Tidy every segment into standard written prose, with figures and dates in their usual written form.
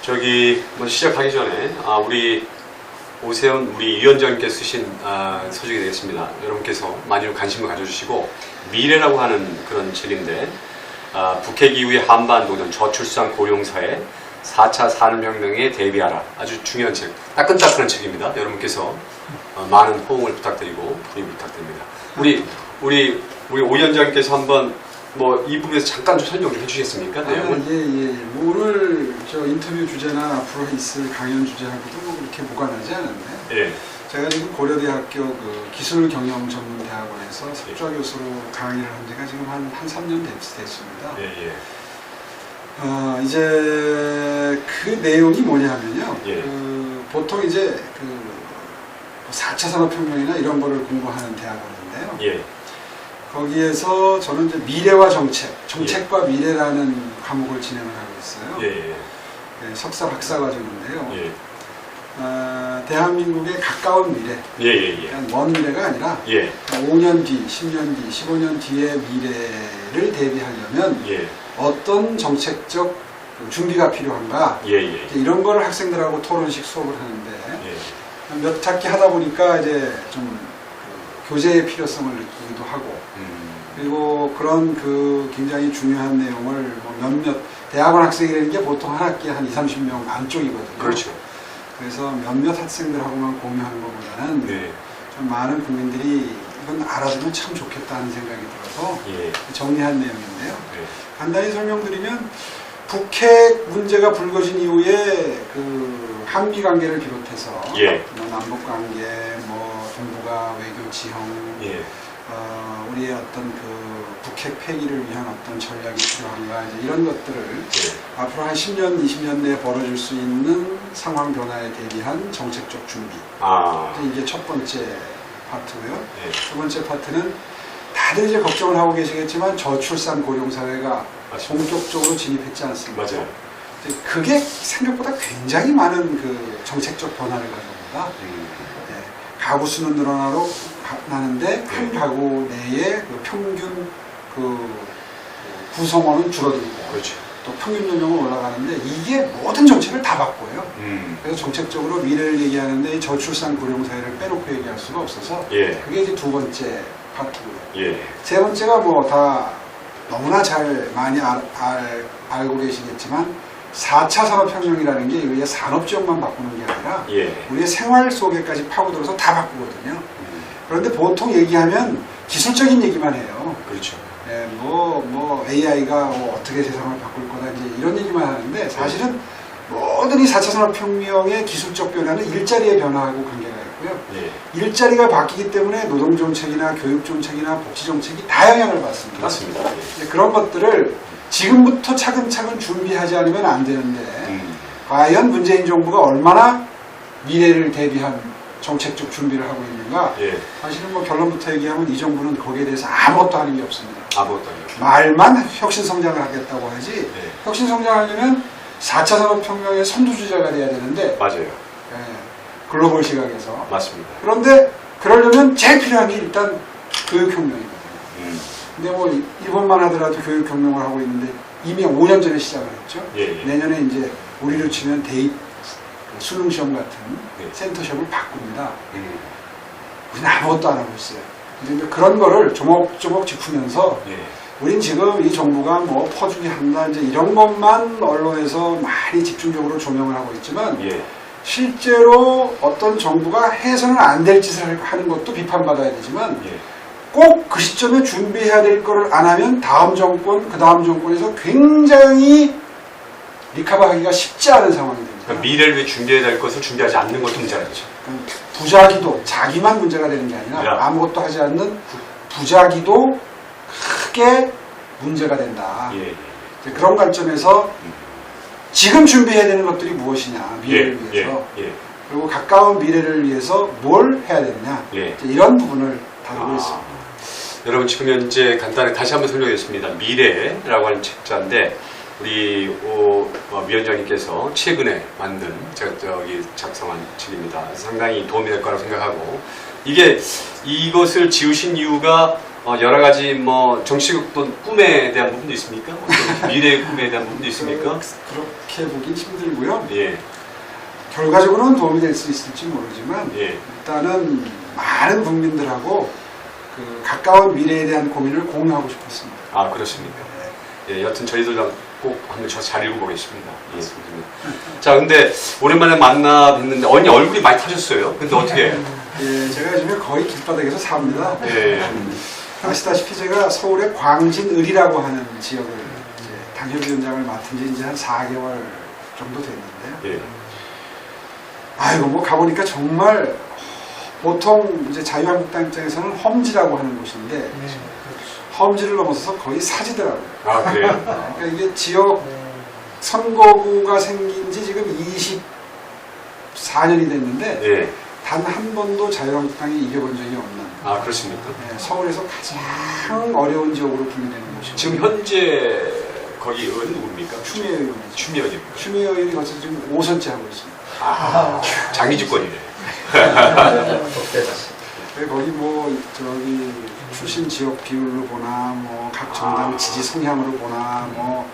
저기 먼저 시작하기 전에 우리 오세훈 우리 위원장님께서 쓰신 서적이 되겠습니다. 여러분께서 많이 관심을 가져주시고 미래라고 하는 그런 책인데 북핵 이후의 한반도는 저출산 고령사회 4차 산업혁명에 대비하라. 아주 중요한 책, 따끈따끈한 책입니다. 여러분께서 많은 호응을 부탁드리고 구입 부탁드립니다. 우리 오 위원장님께서 한번 이 부분에서 잠깐 좀 설명 좀 해주시겠습니까? 오늘 저 인터뷰 주제나 앞으로 있을 강연 주제하고도 그렇게 무관하지 않은데, 예. 제가 지금 고려대학교 그 기술경영전문대학원에서 석좌 교수로 강의를 한 지가 지금 한 3년 됐습니다. 예. 이제 그 내용이 뭐냐면요. 예. 보통 이제 4차 산업혁명이나 이런 거를 공부하는 대학원인데요. 예. 거기에서 저는 이제 미래와 정책과 미래라는 과목을 진행을 하고 있어요. 예. 석사 박사 과정인데요. 예. 대한민국의 가까운 미래, 예. 그냥 먼 미래가 아니라 5년 뒤, 10년 뒤, 15년 뒤의 미래를 대비하려면 어떤 정책적 준비가 필요한가, 이런 거를 학생들하고 토론식 수업을 하는데 몇 학기 하다 보니까 이제 좀 교재의 필요성을 느끼기도 하고, 그리고 그런 굉장히 중요한 내용을 몇몇 대학원 학생이라는 게 보통 한 학기에 한 20-30명 안쪽이거든요. 그렇죠. 그래서 몇몇 학생들하고만 공유하는 것보다는 좀 많은 국민들이 이건 알아두면 참 좋겠다는 생각이 들어서 정리한 내용인데요. 간단히 설명드리면 북핵 문제가 불거진 이후에 한미 관계를 비롯해서 남북 관계, 동북아 외교 지형, 우리의 어떤 북핵 폐기를 위한 어떤 전략이 필요한가, 이런 것들을 앞으로 한 10년, 20년 내에 벌어질 수 있는 상황 변화에 대비한 정책적 준비. 이게 첫 번째 파트고요. 두 번째 파트는 다들 이제 걱정을 하고 계시겠지만 저출산 고령 사회가 본격적으로 진입했지 않습니까? 맞아요. 그게 생각보다 굉장히 많은 정책적 변화를 가져옵니다. 가구 수는 늘어나는데 한 가구 내에 평균 구성원은 줄어들고, 또 평균 연령은 올라가는데 이게 모든 정책을 다 바꿔요. 그래서 정책적으로 미래를 얘기하는데 저출산 고령 사회를 빼놓고 얘기할 수가 없어서 그게 이제 두 번째 파트고요. 세 번째가 다 너무나 많이 알고 계시겠지만 4차 산업혁명이라는 게 우리의 산업지역만 바꾸는 게 아니라 우리의 생활 속에까지 파고들어서 다 바꾸거든요. 그런데 보통 얘기하면 기술적인 얘기만 해요. 그렇죠. AI가 어떻게 세상을 바꿀 거다, 이제 이런 얘기만 하는데, 사실은 모든 이 4차 산업혁명의 기술적 변화는 일자리의 변화하고 관계가 있고요. 일자리가 바뀌기 때문에 노동정책이나 교육정책이나 복지정책이 다 영향을 받습니다. 맞습니다. 그런 것들을 지금부터 차근차근 준비하지 않으면 안 되는데, 과연 문재인 정부가 얼마나 미래를 대비한 정책적 준비를 하고 있는가? 사실은 결론부터 얘기하면 이 정부는 거기에 대해서 아무것도 하는 게 없습니다. 아무것도 아니죠. 말만 혁신성장을 하겠다고 하지, 혁신성장하려면 4차 산업혁명의 선두주자가 돼야 되는데, 맞아요. 글로벌 시각에서. 맞습니다. 그런데 그러려면 제일 필요한 게 일단 교육혁명이거든요. 근데 일본만 하더라도 교육혁명을 하고 있는데 이미 5년 전에 시작을 했죠. 내년에 이제 우리로 치면 대입 수능시험 같은 센터시험을 바꿉니다. 우리는 아무것도 안 하고 있어요. 근데 그런 거를 조목조목 짚으면서 우린 지금 이 정부가 퍼주기 한다, 이제 이런 것만 언론에서 많이 집중적으로 조명을 하고 있지만 실제로 어떤 정부가 해서는 안 될 짓을 하는 것도 비판받아야 되지만 꼭 그 시점에 준비해야 될 거를 안 하면 다음 정권, 그 다음 정권에서 굉장히 리커버하기가 쉽지 않은 상황이 됩니다. 그러니까 미래를 위해 준비해야 될 것을 준비하지 않는 것도 문제가 되죠. 부자기도, 자기만 문제가 되는 게 아니라 아무것도 하지 않는 부자기도 크게 문제가 된다. 그런 관점에서 지금 준비해야 되는 것들이 무엇이냐, 미래를 위해서. 그리고 가까운 미래를 위해서 뭘 해야 되느냐, 이런 부분을 다루고 있습니다. 여러분, 지금 현재 간단히 다시 한번 설명했습니다. 미래라고 하는 책자인데 우리 위원장님께서 최근에 만든 작성한 책입니다. 상당히 도움이 될 거라고 생각하고, 이것을 지으신 이유가 여러 가지 뭐 정치적 또 꿈에 대한 부분도 있습니까? 어떤 미래의 꿈에 대한 부분도 있습니까? 그렇게 보긴 힘들고요. 예. 결과적으로는 도움이 될 수 있을지 모르지만 예. 일단은 많은 국민들하고 그 가까운 미래에 대한 고민을 공유하고 싶었습니다. 아, 그렇습니까? 예, 여튼 저희들 꼭 한번 저 잘 읽어보겠습니다. 예. 자, 근데 오랜만에 만나 뵀는데 언니 얼굴이 많이 타셨어요. 근데 어떻게? 예, 제가 요즘에 거의 길바닥에서 삽니다. 예. 아시다시피 제가 서울의 광진을이라고 하는 지역을 이제 당협위원장을 맡은 지 이제 한 4개월 정도 됐는데요. 예. 아이고 뭐 가보니까 정말 보통 이제 자유한국당 입장에서는 험지라고 하는 곳인데 험지를 넘어서서 거의 사지더라고요. 아, 그래요? 그러니까 이게 지역 선거구가 생긴 지 지금 24년이 됐는데 예. 단 한 번도 자유한국당이 이겨본 적이 없는 아, 그렇습니까? 서울에서 가장 어려운 지역으로 분류되는 곳이고 지금 현재 거기 의원은 누굽니까? 추미애 의원이죠. 추미애 의원입니다. 추미애 의원이 벌써 지금 5선째 하고 있습니다. 아, 장기집권이네. 거기 뭐 저기 출신 지역 비율로 보나 뭐 각 정당 지지 성향으로 보나 뭐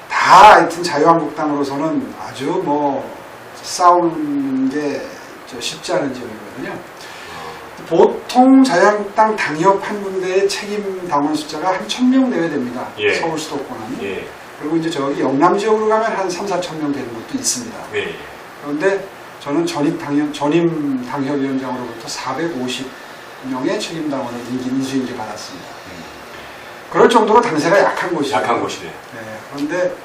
다 하여튼 자유한국당으로서는 아주 뭐 싸우는 게 쉽지 않은 지역이거든요. 보통 자유한국당 당협 한 군데의 책임 당원 숫자가 한 1000명 내외 됩니다. 예. 서울 수도권은. 예. 그리고 이제 저기 영남 지역으로 가면 한 3,000~4,000명 되는 것도 있습니다. 예. 그런데 저는 전임 당협위원장으로부터 450명의 책임 당원을 인수인계 받았습니다. 그럴 정도로 당세가 약한 곳이죠. 약한 곳이네. 네, 그런데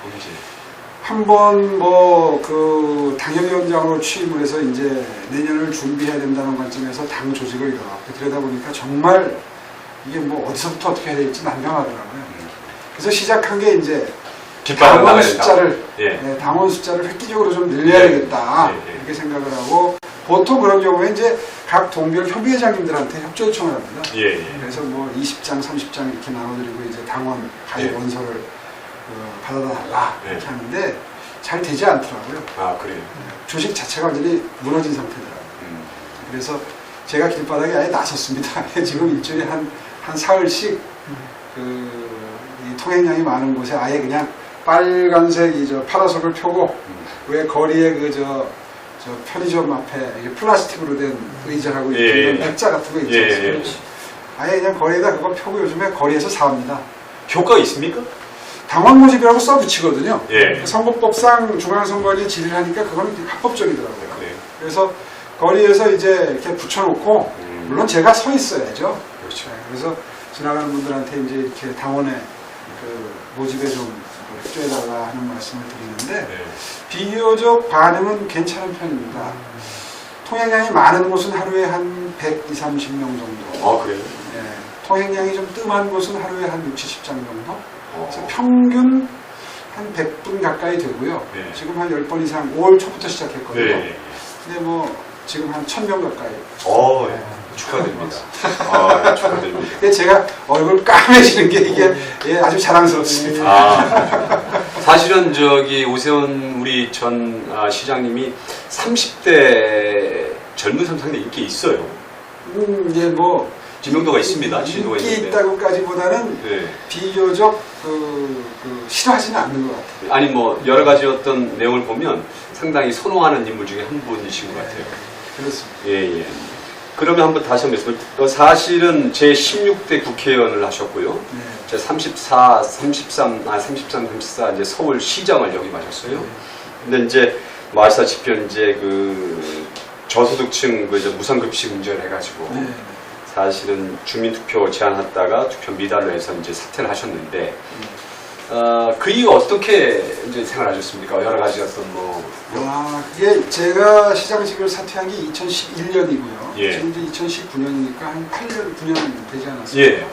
한번 뭐 그 당협위원장으로 취임을 해서 이제 내년을 준비해야 된다는 관점에서 당 조직을 이뤄놨고 들여다 보니까 정말 이게 뭐 어디서부터 어떻게 해야 될지 난감하더라고요. 그래서 시작한 게 이제 당원 숫자를 당원 숫자를 획기적으로 좀 늘려야 되겠다 이렇게 생각을 하고 보통 그런 경우에 이제 각 동별 협의회장님들한테 협조 요청을 합니다. 그래서 뭐 20장, 30장 이렇게 나눠드리고 이제 당원 가입 원서를 받아달라 이렇게 하는데 잘 되지 않더라고요. 아, 그래요? 조직 자체가 완전히 무너진 상태더라고요. 그래서 제가 길바닥에 아예 나섰습니다. 지금 일주일에 한 사흘씩 이 통행량이 많은 곳에 아예 그냥 빨간색 파라솔을 펴고 왜 거리에 저 편의점 앞에 플라스틱으로 된 의자하고 이런 액자 같은 거 있죠. 아예 그냥 거리에다 그거 펴고 요즘에 거리에서 사옵니다. 효과가 있습니까? 당원 모집이라고 써붙이거든요. 예. 선거법상 중앙선관위 질의를 하니까 그건 합법적이더라고요. 네. 그래서 거리에서 이제 이렇게 붙여놓고 물론 제가 서 있어야죠. 그렇죠. 그래서 지나가는 분들한테 이제 이렇게 당원의 그 모집에 좀 협조해달라 하는 말씀을 드리는데 비교적 반응은 괜찮은 편입니다. 통행량이 많은 곳은 하루에 한 120~130명 정도. 아, 그래요? 통행량이 좀 뜸한 곳은 하루에 한 60~70장 정도. 그래서 평균 한 100분 가까이 되고요. 지금 한 10번 이상 5월 초부터 시작했거든요. 근데 뭐 지금 한 1000명 가까이. 축하드립니다. 축하드립니다. 제가 얼굴 까매지는 게 이게 아주 자랑스럽습니다. 사실은 저기 오세훈 우리 전 시장님이 30대 젊은 사람 상당히 인기 있어요. 뭐 지명도가 있습니다. 지도가 인기 있는데. 있다고까지보다는 비교적 싫어하지는 않는 것 같아요. 아니 뭐 여러 가지 어떤 내용을 보면 상당히 선호하는 인물 중에 한 분이신 것 같아요. 그렇습니다. 그러면 한번 다시 한번 말씀을 사실은 제 16대 국회의원을 하셨고요. 제 34 이제 서울시장을 역임하셨어요. 근데 이제 뭐 아시다시피 이제 그 저소득층 무상급식 문제를 해가지고 사실은 주민투표 제안했다가 투표 미달로 해서 이제 사퇴를 하셨는데 그 이후 어떻게 이제 생활하셨습니까? 여러 가지 어떤 뭐 그게 제가 시장직을 사퇴한 게 2011년이고요. 예. 지금 이제 2019년이니까 한 8년, 9년 되지 않았습니까? 예.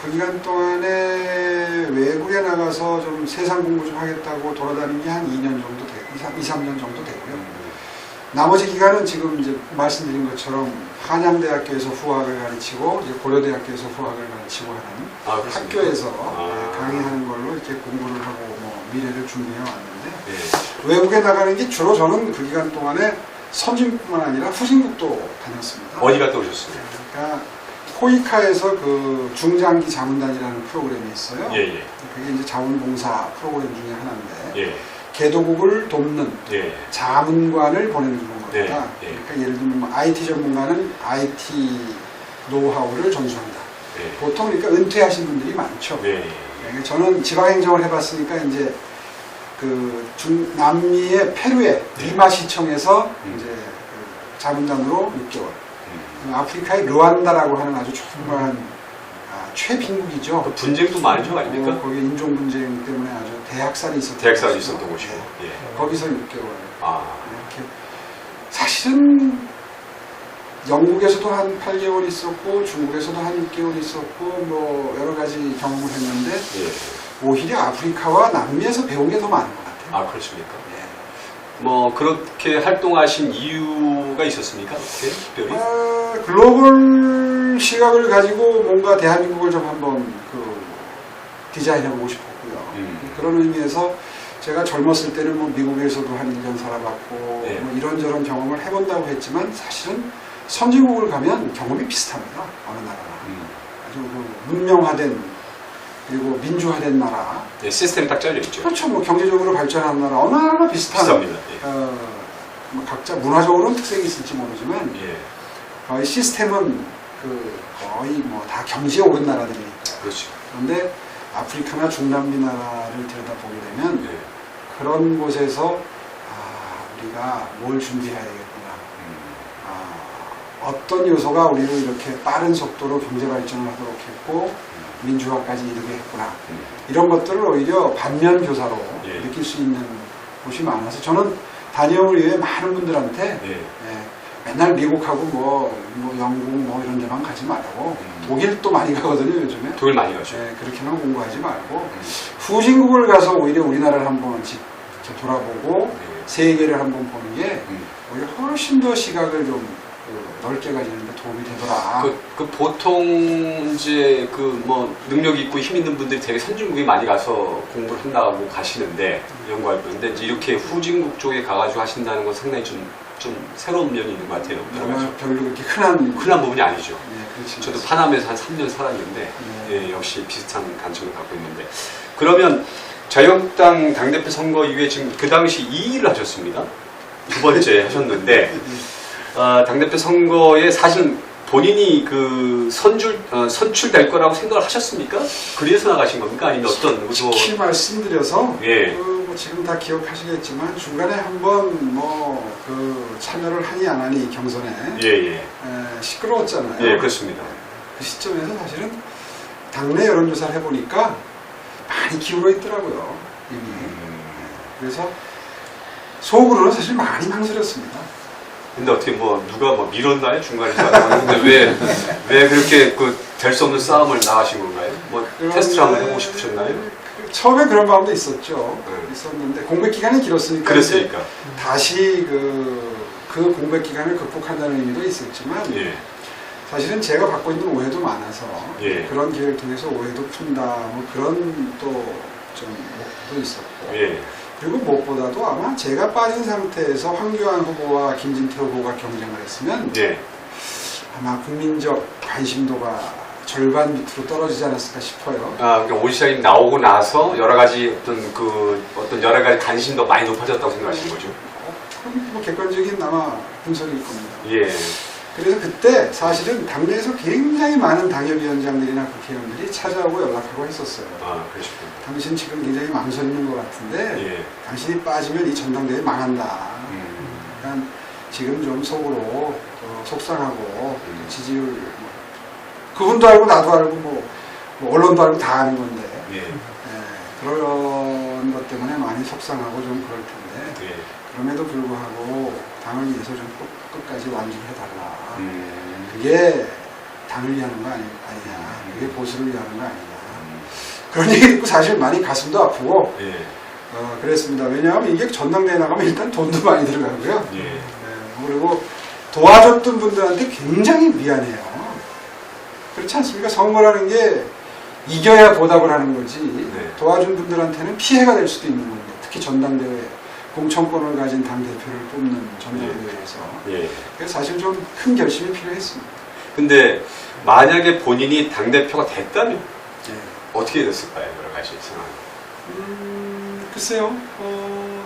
그 기간 동안에 외국에 나가서 좀 세상 공부 좀 하겠다고 돌아다닌 게 한 2년 정도 되고, 2, 3년 정도 되고요. 나머지 기간은 지금 이제 말씀드린 것처럼 한양대학교에서 후학을 가르치고 이제 고려대학교에서 후학을 가르치고 하는 학교에서 강의하는 걸로 이렇게 공부를 하고 뭐 미래를 준비해 왔는데 외국에 나가는 게 주로 저는 그 기간 동안에 선진국뿐만 아니라 후진국도 다녔습니다. 어디 갔다 오셨어요? 그러니까 코이카에서 그 중장기 자문단이라는 프로그램이 있어요. 예, 예. 그게 이제 자원봉사 프로그램 중에 하나인데 예. 개도국을 돕는 예. 자문관을 보내주는 겁니다. 예, 예. 그러니까 예를 들면 뭐 IT 전문가는 IT 노하우를 전수한다. 예. 보통 그러니까 은퇴하신 분들이 많죠. 예. 그러니까 저는 지방행정을 해봤으니까 이제 그 남미의 페루의 리마 시청에서 이제 그 자문단으로 6개월. 아프리카의 르완다라고 하는 아주 조그만 최빈국이죠. 그 분쟁도 많은 쪽 아닙니까? 거기 인종 분쟁 때문에 아주 대학살이 있었던 대학살이 곳이죠. 있었던 곳이고. 네. 예. 거기서 6개월. 아. 이렇게 사실은 영국에서도 한 8개월 있었고 중국에서도 한 6개월 있었고 뭐 여러 가지 경험을 했는데 예. 오히려 아프리카와 남미에서 배운 게 더 많은 것 같아요. 아, 그렇습니까? 예. 뭐 그렇게 활동하신 이유가 있었습니까? 어떻게 특별히? 글로벌 시각을 가지고 뭔가 대한민국을 좀 한번 그 디자인해보고 싶었고요. 그런 의미에서 제가 젊었을 때는 뭐 미국에서도 한 1년 살아봤고 네. 뭐 이런저런 경험을 해본다고 했지만 사실은 선진국을 가면 경험이 비슷합니다. 어느 나라나. 아주 그 문명화된 그리고 민주화된 나라. 네, 시스템이 딱 잘려 있죠. 그렇죠. 뭐 경제적으로 발전한 나라 어느 나라나 비슷한. 비슷합니다. 예. 뭐 각자 문화적으로는 특색이 있을지 모르지만 예. 거의 시스템은 그 거의 뭐 다 경제에 오른 나라들이니까. 그렇죠. 그런데 아프리카나 중남미 나라를 들여다보게 되면 예. 그런 곳에서 우리가 뭘 준비해야 되겠구나. 어떤 요소가 우리를 이렇게 빠른 속도로 경제 발전을 하도록 했고 민주화까지 이르게 했구나. 이런 것들을 오히려 반면 교사로 예. 느낄 수 있는 곳이 많아서 저는 다녀올 이후에 많은 분들한테 예. 맨날 미국하고 뭐 영국 뭐 이런 데만 가지 말고 독일도 많이 가거든요 요즘에. 독일 많이 가죠. 그렇게만 공부하지 말고 후진국을 가서 오히려 우리나라를 한번 이렇게 돌아보고 세계를 한번 보는 게 오히려 훨씬 더 시각을 좀 넓게 가지는데 도움이 되더라. 그 보통 이제 그 뭐 능력 있고 힘 있는 분들이 되게 선진국에 많이 가서 공부를 한다고 가시는데 연구할 건데 이제 이렇게 후진국 쪽에 가가지고 하신다는 건 상당히 좀 새로운 면이 있는 것 같아요. 별로 그렇게 흔한 부분이 아니죠. 그렇지. 저도 파남에서 한 3년 살았는데 예, 역시 비슷한 관점을 갖고 있는데 그러면 자유한국당 당대표 선거 이후에 지금 그 당시 2위를 하셨습니다. 두 번째 하셨는데 당대표 선거에 사실 본인이 그 선출될 거라고 생각을 하셨습니까? 그래서 나가신 겁니까? 아니면 어떤 특히 말씀드려서 예. 뭐 지금 다 기억하시겠지만 중간에 한번 뭐 그 참여를 하니 안 하니 경선에 예. 시끄러웠잖아요. 예, 그렇습니다. 그 시점에서 사실은 당내 여론조사를 해보니까 많이 기울어 있더라고요. 이미. 그래서 속으로는 사실 많이 망설였습니다. 근데 어떻게 뭐 누가 뭐 밀었나요? 중간에서 근데 왜 그렇게 그 될 수 없는 싸움을 나가신 건가요? 뭐 테스트를 한번 해보고 싶으셨나요? 처음에 그런 마음도 있었죠. 있었는데 공백 기간이 길었으니까 그랬으니까 다시 그 공백 기간을 극복한다는 의미도 있었지만 예. 사실은 제가 갖고 있는 오해도 많아서 예. 그런 기회를 통해서 오해도 푼다 뭐 그런 또 좀 목표도 있었고 예. 그리고 무엇보다도 아마 제가 빠진 상태에서 황교안 후보와 김진태 후보가 경쟁을 했으면 예. 아마 국민적 관심도가 절반 밑으로 떨어지지 않았을까 싶어요. 그러니까 오 시장님 나오고 나서 여러 가지 어떤 여러 가지 관심도 많이 높아졌다고 생각하시는 거죠? 그건 뭐 객관적인 아마 분석일 겁니다. 예. 그래서 그때 사실은 당내에서 굉장히 많은 당협위원장들이나 국회의원들이 찾아오고 연락하고 했었어요. 그러시군요. 당신 지금 굉장히 망설이는 것 같은데 예. 당신이 빠지면 이 전당대회 망한다. 그러니까 지금 좀 속으로 속상하고 지지율 그분도 알고 나도 알고 뭐 언론도 알고 다 아는 건데 그런 것 때문에 많이 속상하고 좀 그럴 텐데 그럼에도 불구하고 당을 위해서 좀 끝까지 완주해달라. 그게 당을 위하는 거 아니냐. 그게 보수를 위하는 거 아니냐. 그런 얘기 듣고 사실 많이 가슴도 아프고 그랬습니다. 왜냐하면 이게 전당대회 나가면 일단 돈도 많이 들어가고요. 그리고 도와줬던 분들한테 굉장히 미안해요. 그렇지 않습니까? 선거라는 게 이겨야 보답을 하는 거지 도와준 분들한테는 피해가 될 수도 있는 건데 특히 전당대회 공천권을 가진 당대표를 뽑는 전당대회에서 그래서 사실 좀 큰 결심이 필요했습니다. 근데 만약에 본인이 당대표가 됐다면 예. 어떻게 됐을까요? 여러 가지 상황. 글쎄요.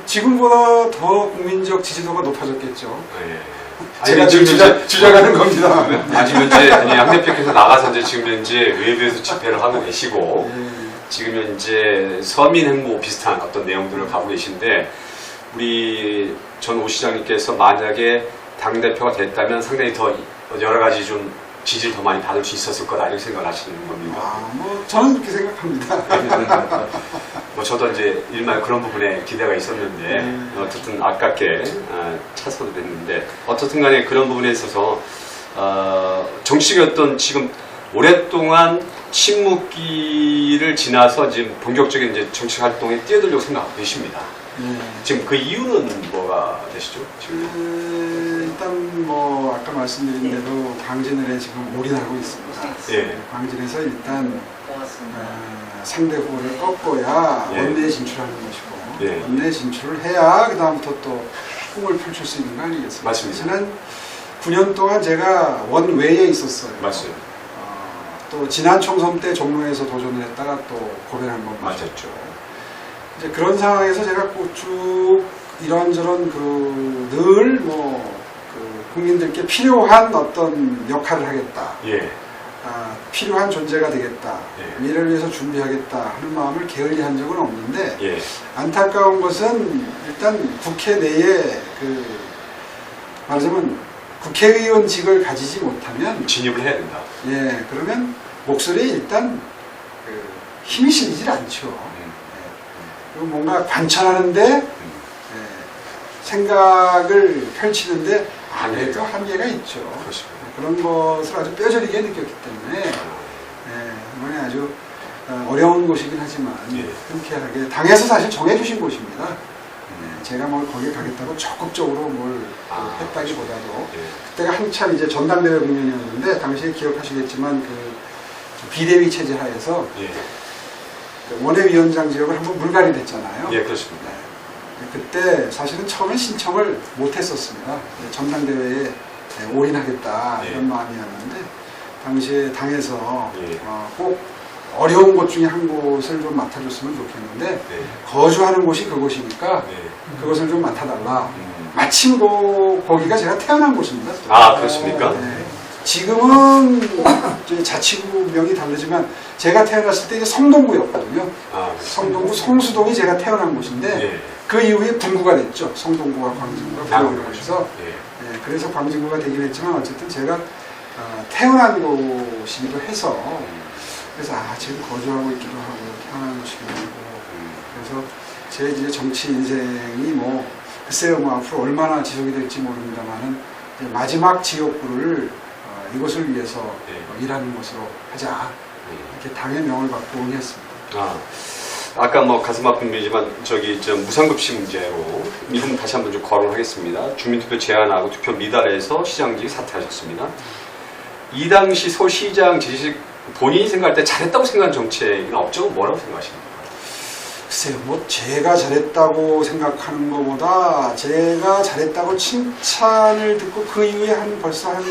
지금보다 더 국민적 지지도가 높아졌겠죠. 예. 제가 지금 주장하는 겁니다. 아니면 이제 양 대표께서 나가서 이제 지금 현재 외부에서 집회를 하고 계시고 지금 현재 서민 행보 비슷한 어떤 내용들을 가고 계신데 우리 전 오 시장님께서 만약에 당 대표가 됐다면 상당히 더 여러 가지 좀 지지를 더 많이 받을 수 있었을 거다 이렇게 생각을 하시는 겁니까? 저는 그렇게 생각합니다. 뭐 저도 이제 일말 그런 부분에 기대가 있었는데 어쨌든 아깝게 차서도 됐는데 어떻든 간에 그런 부분에 있어서 정치적인 어떤 지금 오랫동안 침묵기를 지나서 지금 본격적인 이제 정치 활동에 뛰어들려고 생각하고 계십니다. 지금 그 이유는 뭐가 되시죠? 지금? 일단 뭐 아까 말씀드린 대로 광진을에 지금 올인하고 있습니다. 예. 광진에서 일단 상대 후보를 꺾어야 예. 원내에 진출하는 것이고 예. 원내에 진출을 해야 그 다음부터 또 꿈을 펼칠 수 있는 거 아니겠습니까? 맞습니다. 지난 9년 동안 제가 원외에 있었어요. 맞습니다. 또 지난 총선 때 종로에서 도전을 했다가 또 고변한 번 맞았죠. 이제 그런 상황에서 제가 쭉 이런저런 늘 국민들께 필요한 어떤 역할을 하겠다. 예. 필요한 존재가 되겠다. 예. 미래를 위해서 준비하겠다 하는 마음을 게을리한 적은 없는데 예. 안타까운 것은 일단 국회 내에 말하자면 국회의원직을 가지지 못하면 진입을 해야 된다. 예, 그러면 목소리에 일단 힘이 실리질 않죠. 그리고 뭔가 관철하는데 생각을 펼치는데 아무래도 한계가 있죠. 그렇습니다. 그런 것을 아주 뼈저리게 느꼈기 때문에 이번에 아주 어려운 곳이긴 하지만 흔쾌하게 당에서 사실 정해주신 곳입니다. 제가 뭘 거기에 가겠다고 적극적으로 뭘 했다기보다도 그때가 한참 이제 전당대회 국면이었는데 당시에 기억하시겠지만 비대위 체제 하에서 원외위원장 지역을 한번 물갈이를 했잖아요. 예, 그렇습니다. 그때 사실은 처음에 신청을 못했었습니다. 전당대회에 올인하겠다 이런 마음이었는데 당시에 당에서 꼭 어려운 곳 중에 한 곳을 좀 맡아줬으면 좋겠는데 거주하는 곳이 그곳이니까 그것을 좀 맡아달라. 마침 거기가 제가 태어난 곳입니다. 그렇습니까? 지금은 자치구명이 다르지만 제가 태어났을 때 이제 성동구였거든요. 성동구 성수동이 제가 태어난 곳인데 그 이후에 분구가 됐죠. 성동구와 광진구가 분구가 돼서 그래서 광진구가 되긴 했지만 어쨌든 제가 태어난 곳이기도 해서 그래서 지금 거주하고 있기도 하고 태어난 곳이기도 하고 그래서 제 이제 정치 인생이 글쎄요 앞으로 얼마나 지속이 될지 모릅니다만은 마지막 지역구를 이것을 위해서 일하는 것으로 하자 이렇게 당의 명을 받고 응했습니다. 아까 가슴 아픈 일이지만 무상급식 문제로 이분 다시 한번 좀 거론하겠습니다. 주민투표 제한하고 투표 미달해서 시장직 사퇴하셨습니다. 이 당시 서울시장 지지직 본인이 생각할 때 잘했다고 생각하는 정책이나 업적은 뭐라고 생각하십니까? 글쎄요, 제가 잘했다고 생각하는 것보다 제가 잘했다고 칭찬을 듣고 그 이후에 벌써 한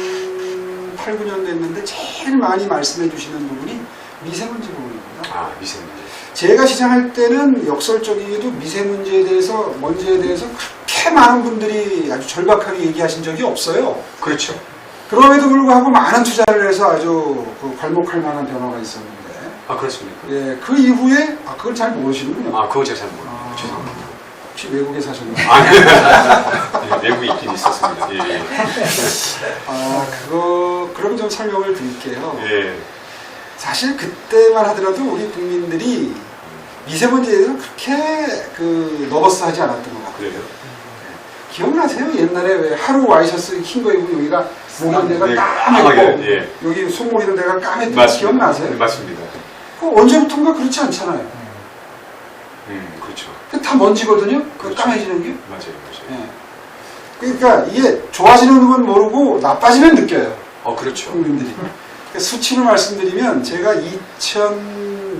8, 9년 됐는데 제일 많이 말씀해 주시는 부분이 미세먼지 부분입니다. 미세먼지. 제가 시장할 때는 역설적이게도 미세먼지에 대해서, 먼지에 대해서 그렇게 많은 분들이 아주 절박하게 얘기하신 적이 없어요. 그렇죠. 그럼에도 불구하고 많은 투자를 해서 아주 괄목할 만한 변화가 있었는데. 그렇습니까? 예, 그 이후에, 그걸 잘 모르시는군요. 그거 제가 잘 모르겠어요. 죄송합니다. 혹시 외국에 사셨나요? 외국에 있긴 있었습니다. 그럼 좀 설명을 드릴게요. 예. 사실 그때만 하더라도 우리 국민들이 미세먼지에 대해서 그렇게 너버스하지 않았던 것 같아요. 그래요? 기억나세요? 옛날에 왜 하루 와이셔츠 흰 거 입고 여기가 목은 데가 까맸고 여기 손목이는 데가 까맸던 거 기억나세요? 맞습니다. 언제부턴가 그렇지 않잖아요. 그렇죠. 다 먼지거든요. 그렇죠. 까매지는 게. 맞아요. 그러니까 이게 좋아지는 건 모르고 나빠지면 느껴요. 그렇죠. 국민들이. 수치로 말씀드리면 제가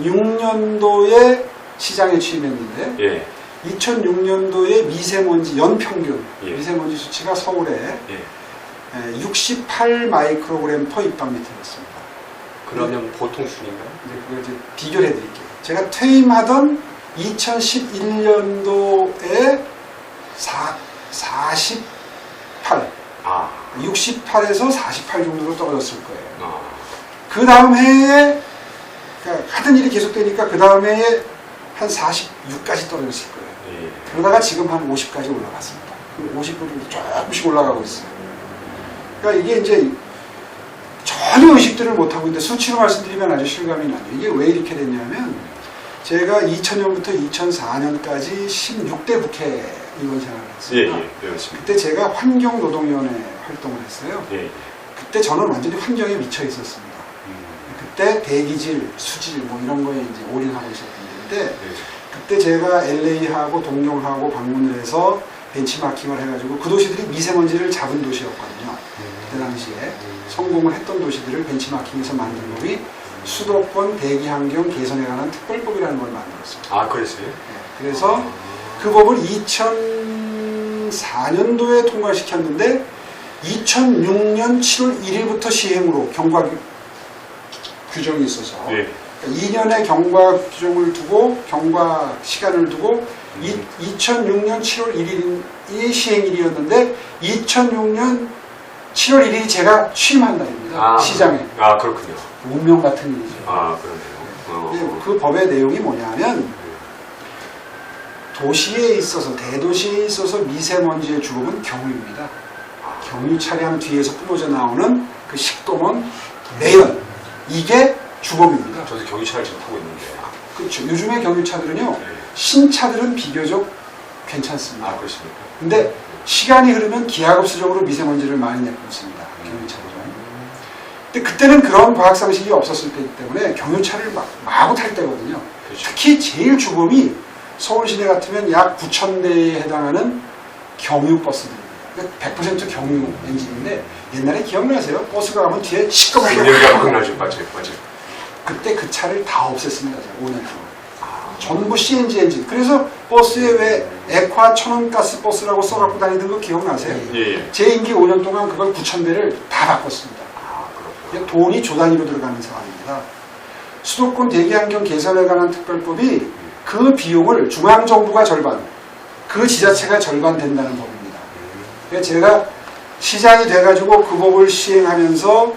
2006년도에 시장에 취임했는데 2006년도에 미세먼지 연평균 미세먼지 수치가 서울에 68 마이크로그램 퍼 입방미터였습니다. 그러면 보통 순인가요? 그걸 이제 비교를 해드릴게요. 제가 퇴임하던 2011년도에 48, 68에서 48 정도로 떨어졌을 거예요. 그 다음 해에, 그러니까 하던 일이 계속되니까 그 다음 해에 한 46까지 떨어졌을 거예요. 그러다가 지금 한 50까지 올라갔습니다. 50% 정도 조금씩 올라가고 있어요. 그러니까 이게 이제 전혀 의식들을 못하고 있는데 수치로 말씀드리면 아주 실감이 나요. 이게 왜 이렇게 됐냐면 제가 2000년부터 2004년까지 16대 국회 의원 생활을 했습니다. 그때 제가 환경노동위원회 활동을 했어요. 그때 저는 완전히 환경에 미쳐 있었습니다. 그때 대기질, 수질 뭐 이런 거에 이제 올인하고 있었는데 그때 제가 LA하고 동경하고 방문을 해서 벤치마킹을 해가지고 그 도시들이 미세먼지를 잡은 도시였거든요. 그때 당시에 성공을 했던 도시들을 벤치마킹해서 만든 법이 수도권 대기환경 개선에 관한 특별법이라는 걸 만들었어요. 아, 그랬어요? 네, 그래서 그 법을 2004년도에 통과시켰는데 2006년 7월 1일부터 시행으로 경과 규정이 있어서 2년의 경과 규정을 두고 경과 시간을 두고 2006년 7월 1일이 시행일이었는데 2006년 7월 1일이 제가 취임한 날입니다. 시장에. 아, 그렇군요. 운명 같은 일이죠. 아, 그러네요. 그 법의 내용이 뭐냐면 도시에 있어서 대도시에 있어서 미세먼지의 주범은 경유입니다. 경유 차량 뒤에서 뿜어져 나오는 그 식도먼, 매연 이게 주범입니다. 저도 경유차를 지금 타고 있는데. 그렇죠. 요즘의 경유차들은요 신차들은 비교적 괜찮습니다. 아, 그렇습니까? 근데 시간이 흐르면 기하급수적으로 미세먼지를 많이 내뿜습니다. 경유차들은. 근데 그때는 그런 과학상식이 없었을 때이기 때문에 경유차를 마구 탈 때거든요. 그렇죠. 특히 제일 주범이 서울 시내 같으면 약 9,000대에 해당하는 경유버스들입니다. 100% 경유 엔진인데 옛날에 기억나세요? 버스가 가면 뒤에 시꺼멓게 맞아요. 그때 그 차를 다 없앴습니다. 5년 동안. 전부 CNG 엔진. 그래서 버스에 왜 액화 천연가스 버스라고 써갖고 다니던 거 기억나세요? 제 임기 5년 동안 그걸 9,000대를 다 바꿨습니다. 돈이 조 단위로 들어가는 상황입니다. 수도권 대기환경 개선에 관한 특별법이 그 비용을 중앙정부가 절반, 그 지자체가 절반 된다는 법입니다. 그래서 제가 시장이 돼가지고 그 법을 시행하면서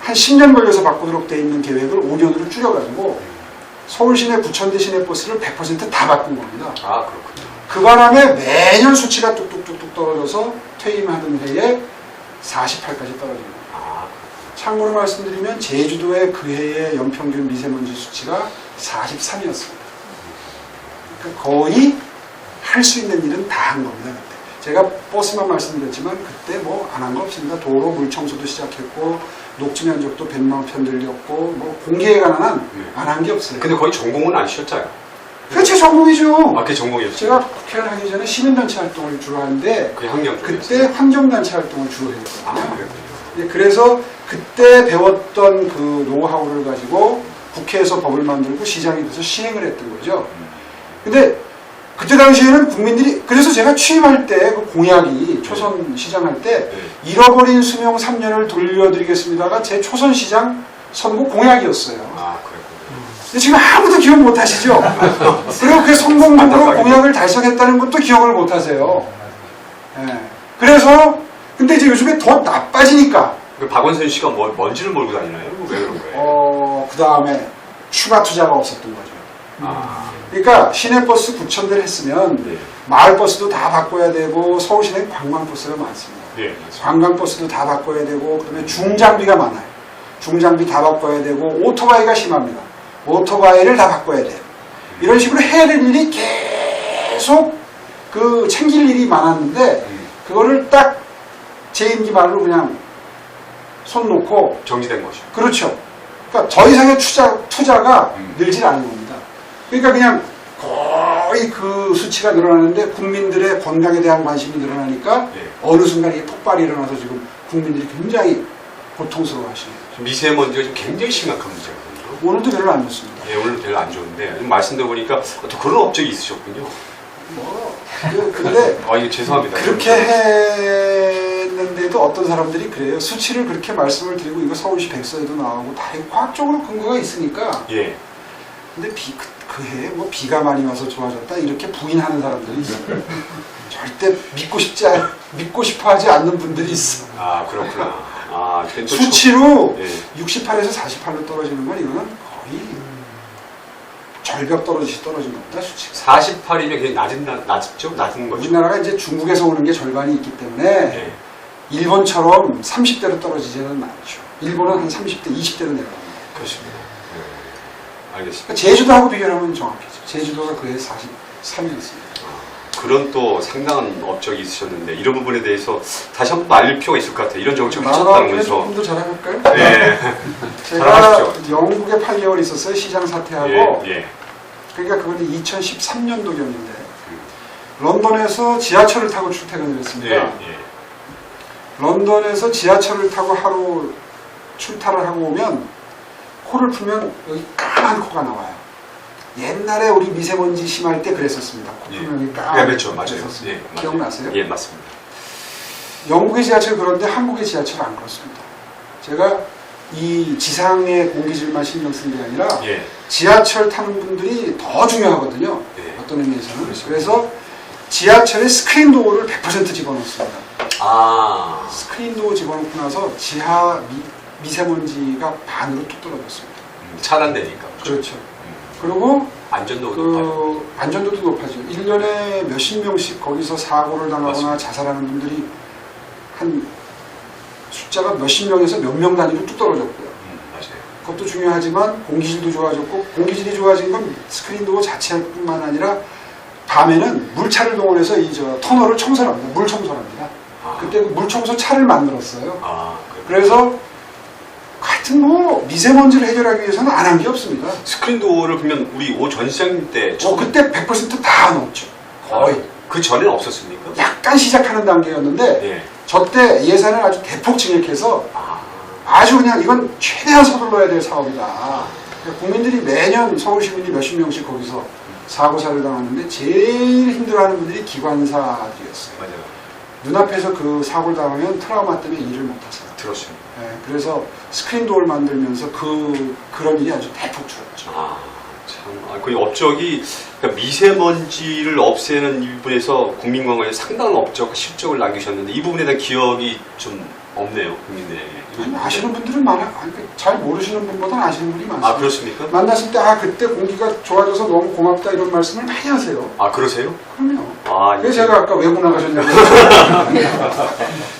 한 10년 걸려서 바꾸도록 돼 있는 계획을 5년으로 줄여가지고 서울 시내 9,000대 시내버스를 100% 다 바꾼 겁니다. 아, 그렇군요. 그 바람에 매년 수치가 뚝뚝뚝뚝 떨어져서 퇴임하던 해에 48까지 떨어집니다. 참고로 말씀드리면 제주도의 그 해의 연평균 미세먼지 수치가 43이었습니다. 그러니까 거의 할 수 있는 일은 다 한 겁니다. 그때. 제가 버스만 말씀드렸지만 그때 뭐 안 한 거 없습니다. 도로 물청소도 시작했고 녹지 면적도 100만 편 들렸고 뭐 공기에 관한 한 안 한 게 없어요. 근데 거의 전공은 안 쉬었잖아요. 그게 제 전공이죠. 그게 전공이었어요. 제가 국회를 하기 전에 시민단체 활동을 주로 하는데 그게 환경 그때 환경단체 활동을 주로 했거든요. 그랬군요. 네, 그래서 그때 배웠던 그 노하우를 가지고 국회에서 법을 만들고 시장이 돼서 시행을 했던 거죠. 근데 그때 당시에는 국민들이, 그래서 제가 취임할 때 그 공약이 초선 시장할 때 잃어버린 수명 3년을 돌려드리겠습니다가 제 초선 시장 선거 공약이었어요. 아, 그랬군요. 근데 지금 아무도 기억 못 하시죠? 그리고 그 성공적으로 공약을 달성했다는 것도 기억을 못 하세요. 네. 그래서 근데 이제 요즘에 더 나빠지니까. 박원순 씨가 먼지를 몰고 다니나요? 왜 그런 거예요? 그 다음에 추가 투자가 없었던 거죠. 그러니까 시내버스 9,000대를 했으면 마을버스도 다 바꿔야 되고 서울 시내는 관광버스가 많습니다. 관광버스도 다 바꿔야 되고 그다음에 중장비가 많아요. 중장비 다 바꿔야 되고 오토바이가 심합니다. 오토바이를 다 바꿔야 돼요. 이런 식으로 해야 될 일이 계속 그 챙길 일이 많았는데 그거를 딱 제 임기 말로 그냥 손 놓고 정지된 거죠. 그렇죠. 그러니까 더 이상의 투자가 늘질 않은 겁니다. 그러니까 그냥 거의 그 수치가 늘어나는데 국민들의 건강에 대한 관심이 늘어나니까 어느 순간 이게 폭발이 일어나서 지금 국민들이 굉장히 고통스러워 하시네요. 미세먼지가 지금 굉장히 심각한 문제거든요. 오늘도 별로 안 좋습니다. 네, 오늘도 별로 안 좋은데 말씀 들어보니까 또 그런 업적이 있으셨군요. 근데 이거 죄송합니다. 그렇게 했는데도 또 어떤 사람들이 그래요. 수치를 그렇게 말씀을 드리고 이거 서울시 백서에도 나오고 다 과학적으로 근거가 있으니까. 예. 근데 그 해에 뭐 비가 많이 와서 좋아졌다 이렇게 부인하는 사람들이 있어요. 절대 믿고 싶어하지 않는 분들이 있어. 아 그렇구나. 아 수치로 예. 68에서 48로 떨어지는 건 이거는 거의 절벽 떨어진 겁니다. 수치. 48이면 그냥 낮죠? 낮은 거죠. 우리나라가 이제 중국에서 오는 게 절반이 있기 때문에 예. 일본처럼 30대로 떨어지지는 않죠. 일본은 한 30대, 20대로 내려갑니다. 그렇습니다. 예. 알겠습니다. 제주도하고 비교하면 정확해죠. 제주도가 그해 43이었습니다. 그런 또 상당한 업적이 있으셨는데 이런 부분에 대해서 다시 한번 알릴 필요가 있을 것 같아요. 이런 정책을 하셨다는 거에서. 조금 더 자랑할까요? 네. 제가 자랑하십시오. 영국에 8개월 있었어요. 시장 사퇴하고. 예. 그러니까 그건 2013년도였는데 런던에서 지하철을 타고 출퇴근을 했습니다. 예. 예. 런던에서 지하철을 타고 하루 출타를 하고 오면 코를 풀면 여기 까만 코가 나와요. 옛날에 우리 미세먼지 심할 때 그랬었습니다. 코 풀면 여기 까만 예, 그렇죠. 맞아요. 예, 기억나세요? 예, 맞습니다. 영국의 지하철 그런데 한국의 지하철 안 그렇습니다. 제가 이 지상의 공기질만 신경 쓴 게 아니라 예. 지하철 타는 분들이 더 중요하거든요. 예. 어떤 의미에서는. 그렇죠. 그래서 지하철에 스크린 도어를 100% 집어넣습니다. 아. 스크린 도어 집어넣고 나서 지하 미세먼지가 반으로 뚝 떨어졌습니다. 차단되니까. 그렇죠. 그리고 안전도도 높아요. 안전도도 높아져. 1년에 몇십 명씩 거기서 사고를 당하거나 맞습니다. 자살하는 분들이 한 숫자가 몇십 명에서 몇 명 단위로 뚝 떨어졌고요. 맞아요. 그것도 중요하지만 공기질도 좋아졌고, 공기질이 좋아진 건 스크린 도어 자체뿐만 아니라 밤에는 물차를 동원해서 터널을 청소를 합니다. 물 청소를 합니다. 아. 그때 물 청소 차를 만들었어요. 아, 그래서 하여튼 뭐 미세먼지를 해결하기 위해서는 안 한 게 없습니다. 스크린 도어를 보면 우리 오 전 시장님 때 그때 100% 다 넣었죠. 거의. 그 전에는 없었습니까? 약간 시작하는 단계였는데 예. 저때 예산을 아주 대폭 증액해서 아. 아주 그냥 이건 최대한 서둘러야 될 사업이다. 그러니까 국민들이 매년 서울 시민이 몇십 명씩 거기서 사고사를 당하는데 제일 힘들어하는 분들이 기관사들이었어요. 맞아요. 눈앞에서 그 사고를 당하면 트라우마 때문에 일을 못하세요. 들었습니다. 그래서 스크린 도어를 만들면서 그런 일이 아주 대폭 줄었죠. 아, 참. 거의 업적이 그러니까 미세먼지를 없애는 이 부분에서 국민건강에 상당한 업적, 실적을 남기셨는데 이 부분에 대한 기억이 좀 없네요, 국민들에게. 아시는 분들은 잘 모르시는 분보다는 아시는 분이 많습니다. 아, 그렇습니까? 만났을 때 그때 공기가 좋아져서 너무 고맙다 이런 말씀을 많이 하세요. 아, 그러세요? 그럼요. 아, 그래서 제가 아까 외국 나가셨냐고.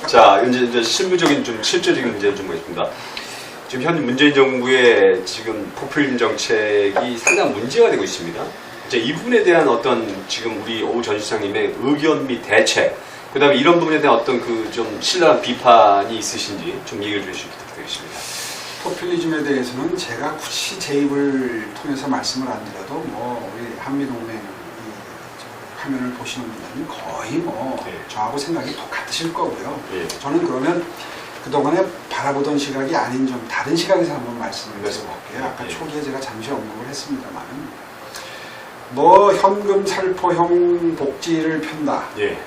자, 이제 실무적인 좀 실제적인 문제를 좀 보겠습니다. 지금 현 문재인 정부의 지금 포퓰리즘 정책이 상당한 문제가 되고 있습니다. 이제 이 부분에 대한 어떤 지금 우리 오 전 시장님의 의견 및 대책, 그 다음에 이런 부분에 대한 어떤 그 좀 신랄한 비판이 있으신지 좀 얘기를 해주시기 부탁드리겠습니다. 포퓰리즘에 대해서는 제가 굳이 제 입을 통해서 말씀을 안 드려도 우리 한미동맹 화면을 보시는 분들은 거의 네. 저하고 생각이 똑같으실 거고요. 예. 저는 그러면 그동안에 바라보던 시각이 아닌 좀 다른 시각에서 한번 말씀을 드려볼게요. 아까 예. 초기에 제가 잠시 언급을 했습니다만 현금 살포형 복지를 편다. 예.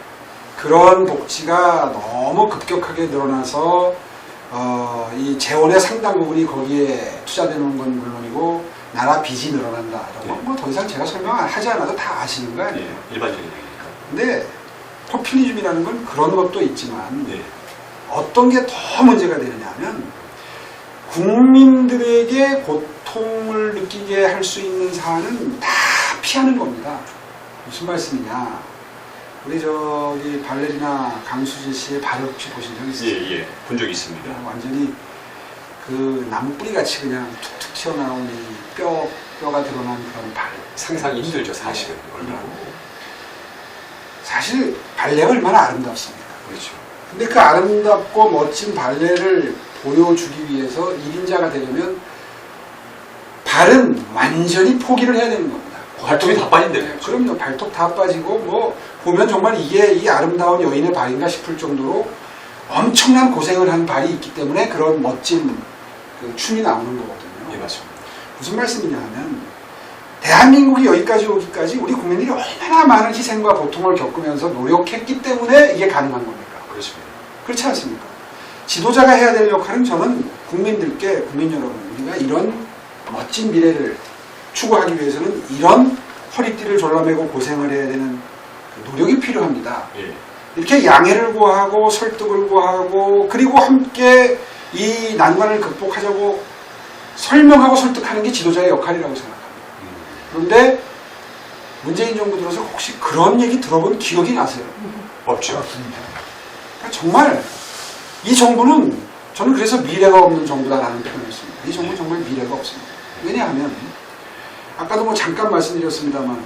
그런 복지가 너무 급격하게 늘어나서 이 재원의 상당 부분이 거기에 투자되는 건 물론이고 나라 빚이 늘어난다. 네. 더 이상 제가 설명하지 않아도 다 아시는 거 아니에요. 예. 일반적인 얘기니까. 근데 포퓰리즘이라는 건 그런 것도 있지만 예. 어떤 게 더 문제가 되느냐 하면 국민들에게 고통을 느끼게 할 수 있는 사안은 다 피하는 겁니다. 무슨 말씀이냐. 우리 발레리나 강수지 씨의 발을 혹시 보신 적 있으세요? 예, 예. 본 적이 있습니다. 완전히 그 나무뿌리 같이 그냥 툭툭 튀어나온 이 뼈가 드러난 그런 발. 상상이 힘들죠, 사실은. 얼마나. 사실 발레가 얼마나 아름답습니다. 그렇죠. 근데 그 아름답고 멋진 발레를 보여주기 위해서 1인자가 되려면 발은 완전히 포기를 해야 되는 겁니다. 발톱이 다 빠진대요. 네, 그럼요. 발톱 다 빠지고 보면 정말 이게 이 아름다운 여인의 발인가 싶을 정도로 엄청난 고생을 한 발이 있기 때문에 그런 멋진 춤이 나오는 거거든요. 예, 맞습니다. 무슨 말씀이냐 하면 대한민국이 여기까지 오기까지 우리 국민들이 얼마나 많은 희생과 고통을 겪으면서 노력했기 때문에 이게 가능한 겁니다. 그렇습니다. 그렇지 않습니까? 지도자가 해야 될 역할은 저는 국민들께, 국민 여러분, 우리가 이런 멋진 미래를 추구하기 위해서는 이런 허리띠를 졸라매고 고생을 해야 되는 그 노력이 필요합니다. 예. 이렇게 양해를 구하고 설득을 구하고 그리고 함께 이 난관을 극복하자고 설명하고 설득하는 게 지도자의 역할이라고 생각합니다. 그런데 문재인 정부 들어서 혹시 그런 얘기 들어본 기억이 나세요? 없죠. 그러니까 정말 이 정부는 저는 그래서 미래가 없는 정부다라는 표현을 씁니다. 이 정부는 정말 미래가 없습니다. 왜냐하면 아까도 뭐 잠깐 말씀드렸습니다만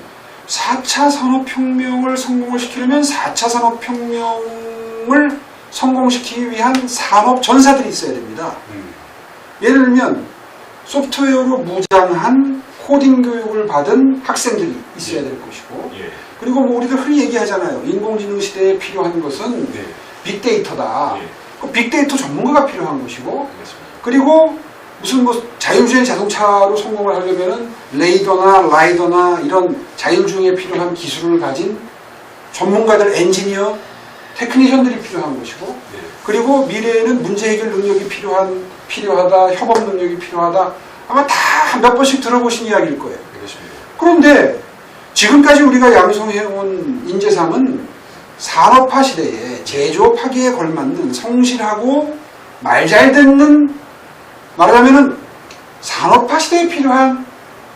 4차 산업혁명을 성공을 시키려면 4차 산업혁명을 성공시키기 위한 산업 전사들이 있어야 됩니다. 예를 들면 소프트웨어로 무장한 코딩 교육을 받은 학생들이 있어야 될 것이고 예. 그리고 뭐 우리들 흔히 얘기하잖아요. 인공지능 시대에 필요한 것은 예. 빅데이터다. 예. 그 빅데이터 전문가가 필요한 것이고 알겠습니다. 그리고 무슨 뭐 자율주행 자동차로 성공을 하려면은 레이더나 라이더나 이런 자율주행에 필요한 기술을 가진 전문가들, 엔지니어, 테크니션들이 필요한 것이고 예. 그리고 미래에는 문제 해결 능력이 필요하다, 협업 능력이 필요하다. 아마 다 몇 번씩 들어보신 이야기일 거예요. 알겠습니다. 그런데 지금까지 우리가 양성해온 인재상은 산업화 시대에 제조업하기에 걸맞는 성실하고 말 잘 듣는 말하자면은 산업화 시대에 필요한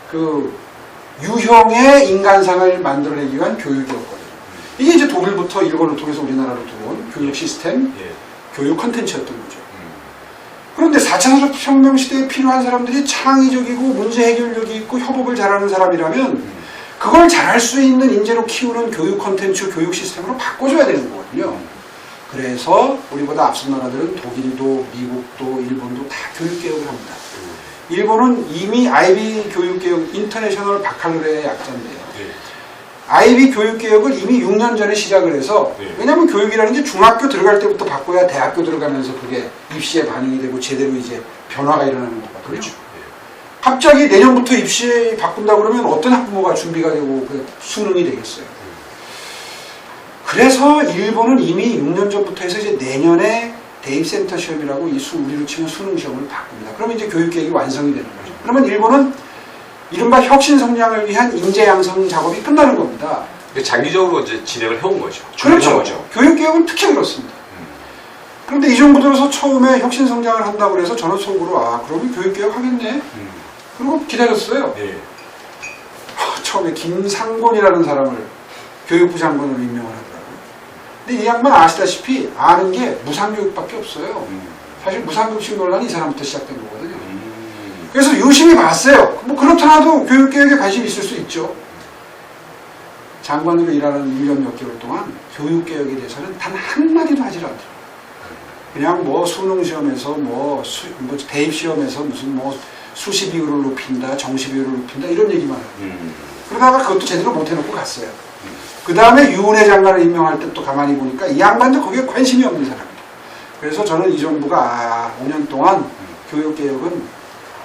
그 유형의 인간상을 만들어내기 위한 교육이었거든요. 이게 이제 독일부터 일본을 통해서 우리나라로 들어온 교육 시스템, 예. 교육 컨텐츠였던 거죠. 그런데 4차 산업혁명 시대에 필요한 사람들이 창의적이고 문제 해결력이 있고 협업을 잘하는 사람이라면 그걸 잘할 수 있는 인재로 키우는 교육 컨텐츠, 교육 시스템으로 바꿔줘야 되는 거거든요. 그래서 우리보다 앞선 나라들은 독일도, 미국도, 일본도 다 교육개혁을 합니다. 일본은 이미 아이비 교육개혁, 인터내셔널 바칼로레의 약자인데요. 예. 아이비 교육개혁을 이미 6년 전에 시작을 해서 네. 왜냐하면 교육이라는 게 중학교 들어갈 때부터 바꿔야 대학교 들어가면서 그게 입시에 반영이 되고 제대로 이제 변화가 일어나는 거거든요. 그렇죠. 갑자기 내년부터 입시에 바꾼다 그러면 어떤 학부모가 준비가 되고 그 수능이 되겠어요. 그래서 일본은 이미 6년 전부터 해서 이제 내년에 대입센터 시험이라고 우리로 치면 수능 시험을 바꿉니다. 그러면 이제 교육계획이 완성이 되는 거죠. 그러면 일본은 이른바 혁신 성장을 위한 인재 양성 작업이 끝나는 겁니다. 장기적으로 이제 진행을 해온 거죠. 그렇죠. 거죠. 교육개혁은 특히 그렇습니다. 그런데 이 정부 들어서 처음에 혁신 성장을 한다고 해서 저는 속으로 그러면 교육개혁 하겠네. 그리고 기다렸어요. 예. 처음에 김상곤이라는 사람을 교육부 장관으로 임명을 하더라고요. 근데 이 양반 아시다시피 아는 게 무상교육밖에 없어요. 사실 무상급식 논란이 이 사람부터 시작된 거거든요. 그래서 유심히 봤어요. 뭐 그렇더라도 교육개혁에 관심이 있을 수 있죠. 장관으로 일하는 1년 몇 개월 동안 교육개혁에 대해서는 단 한마디도 하질 않더라고요. 그냥 뭐 수능시험에서 뭐 대입시험에서 무슨 뭐 수시 비율을 높인다, 정시 비율을 높인다 이런 얘기만 해요. 그러다가 그것도 제대로 못 해놓고 갔어요. 그 다음에 유은혜 장관을 임명할 때 또 가만히 보니까 이 양반도 거기에 관심이 없는 사람이에요. 그래서 저는 이 정부가 5년 동안 교육개혁은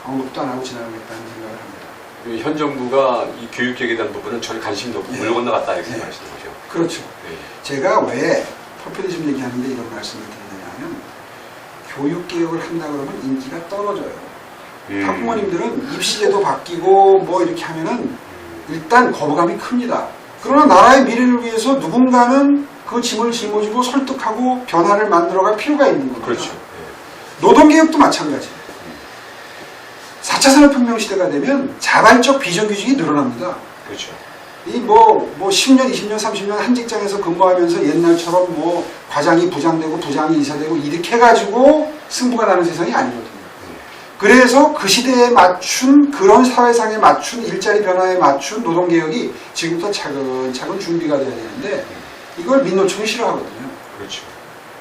언급도 안 하고 지나가겠다는 생각을 합니다. 현 정부가 이 교육개혁에 대한 부분은 전혀 관심도 없고 물 건너갔다 이렇게 네. 말씀하시는 거죠. 그렇죠. 네. 제가 왜 포퓰리즘 얘기하는데 이런 말씀을 드리느냐 하면 교육개혁을 한다 그러면 인기가 떨어져요. 학부모님들은 입시제도 바뀌고 뭐 이렇게 하면은 일단 거부감이 큽니다. 그러나 나라의 미래를 위해서 누군가는 그 짐을 짊어지고 설득하고 변화를 만들어갈 필요가 있는 겁니다. 그렇죠. 노동개혁도 마찬가지예요. 4차 산업혁명 시대가 되면 자발적 비정규직이 늘어납니다. 그렇죠. 이 뭐 10년, 20년, 30년 한 직장에서 근무하면서 옛날처럼 뭐 과장이 부장되고 부장이 이사되고 이렇게 해가지고 승부가 나는 세상이 아니거든요. 그래서 그 시대에 맞춘 그런 사회상에 맞춘 일자리 변화에 맞춘 노동개혁이 지금부터 차근차근 준비가 돼야 되는데 이걸 민노총이 싫어하거든요. 그렇죠.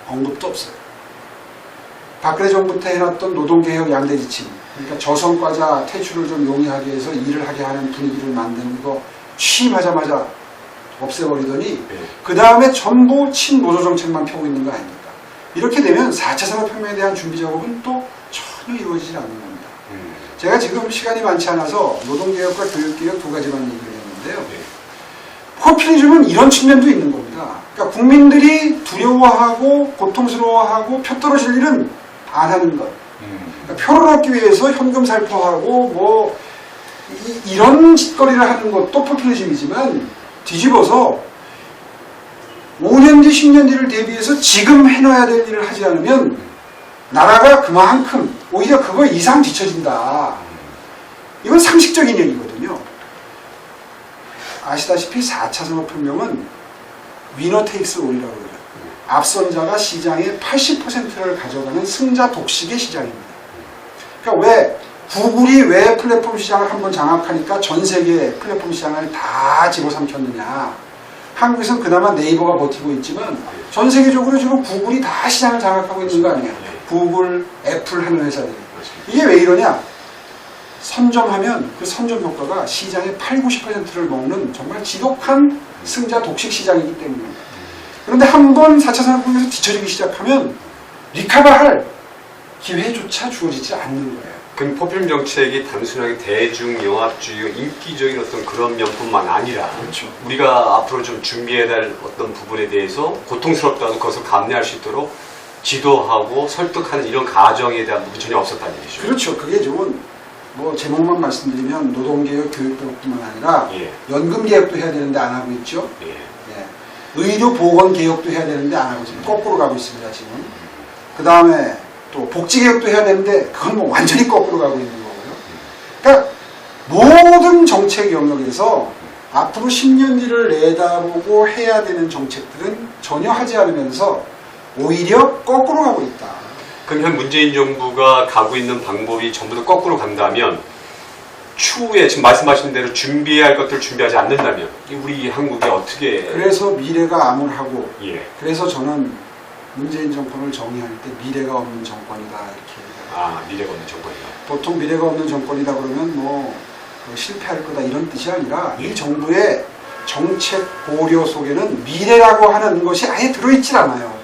언급도 없어요. 박근혜 정부 때 해놨던 노동개혁 양대 지침, 그러니까 저성과자 퇴출을 좀 용이하게 해서 일을 하게 하는 분위기를 만드는 거 취임하자마자 없애버리더니 네. 그 다음에 전부 친노조 정책만 펴고 있는 거 아닙니까? 이렇게 되면 4차 산업혁명에 대한 준비 작업은 또 전혀 이루어지지 않는 겁니다. 제가 지금 시간이 많지 않아서 노동개혁과 교육개혁 두 가지만 얘기를 했는데요. 네. 포퓰리즘은 이런 측면도 있는 겁니다. 겁니다. 그러니까 국민들이 두려워하고 고통스러워하고 표 떨어질 일은 안 하는 것. 그러니까 표를 얻기 위해서 현금 살포하고 뭐 이런 짓거리를 하는 것도 포퓰리즘이지만 뒤집어서 5년 뒤 10년 뒤를 대비해서 지금 해놔야 될 일을 하지 않으면 나라가 그만큼 오히려 그거 이상 뒤처진다. 이건 상식적인 얘기거든요. 아시다시피 4차 산업혁명은 위너 테이크스 올이라고 그러죠. 앞선 자가 시장의 80%를 가져가는 승자 독식의 시장입니다. 그러니까 왜 구글이 왜 플랫폼 시장을 한번 장악하니까 전 세계 플랫폼 시장을 다 집어삼켰느냐. 한국에서는 그나마 네이버가 버티고 있지만 전 세계적으로 지금 구글이 다 시장을 장악하고 있는 거 아니에요. 구글, 애플 하는 회사들이. 이게 왜 이러냐. 선점하면 그 선점 효과가 시장의 80~90%를 먹는 정말 지독한 승자 독식 시장이기 때문입니다. 그런데 한번 4차 산업혁명에서 뒤처지기 시작하면 리카바할 기회조차 주어지지 않는 거예요. 그럼 포퓰 정책이 단순하게 대중 영합주의, 인기적인 어떤 그런 면뿐만 아니라 그렇죠. 우리가 앞으로 좀 준비해야 될 어떤 부분에 대해서 고통스럽다고 그것을 감내할 수 있도록 지도하고 설득하는 이런 가정에 대한 부분이 전혀 없었다는 얘기죠. 그렇죠. 그게 좀 뭐 제목만 말씀드리면 노동개혁, 교육개혁뿐만 아니라 연금개혁도 해야 되는데 안 하고 있죠. 의료보건개혁도 해야 되는데 안 하고 있습니다. 거꾸로 가고 있습니다. 지금. 그 다음에 또 복지개혁도 해야 되는데 그건 뭐 완전히 거꾸로 가고 있는 거고요. 그러니까 모든 정책 영역에서 앞으로 10년 뒤를 내다보고 해야 되는 정책들은 전혀 하지 않으면서 오히려 거꾸로 가고 있다. 그럼 현 문재인 정부가 가고 있는 방법이 전부 다 거꾸로 간다면 추후에 지금 말씀하신 대로 준비해야 할 것들을 준비하지 않는다면 우리 한국이 어떻게 그래서 미래가 암울하고 그래서 저는 문재인 정권을 정의할 때 미래가 없는 정권이다 이렇게 얘기합니다. 미래가 없는 정권이다. 보통 미래가 없는 정권이다 그러면 뭐 실패할 거다 이런 뜻이 아니라 이 정부의 정책 고려 속에는 미래라고 하는 것이 아예 들어있질 않아요.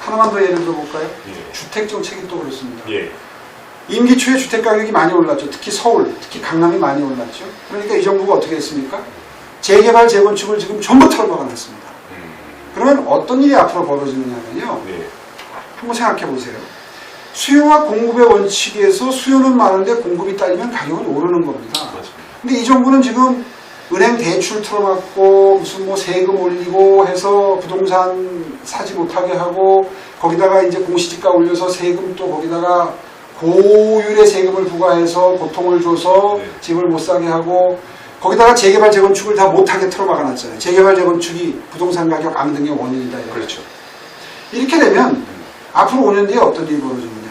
하나만 더 예를 들어볼까요? 주택정책이 또 그렇습니다. 임기 초에 주택가격이 많이 올랐죠. 특히 서울, 특히 강남이 많이 올랐죠. 그러니까 이 정부가 어떻게 했습니까? 재개발, 재건축을 지금 전부 털어박아놨습니다. 그러면 어떤 일이 앞으로 벌어지느냐면요. 한번 생각해 보세요. 수요와 공급의 원칙에서 수요는 많은데 공급이 딸리면 가격은 오르는 겁니다. 근데 이 정부는 지금 은행 대출 틀어막고 무슨 뭐 세금 올리고 해서 부동산 사지 못하게 하고 거기다가 이제 공시지가 올려서 세금 또 거기다가 고율의 세금을 부과해서 고통을 줘서 집을 못 사게 하고 거기다가 재개발 재건축을 다 못하게 틀어막아놨잖아요. 재개발 재건축이 부동산 가격 앙등의 원인이다. 이렇게. 그렇죠. 이렇게 되면 앞으로 5년 뒤에 어떤 일이 벌어지느냐.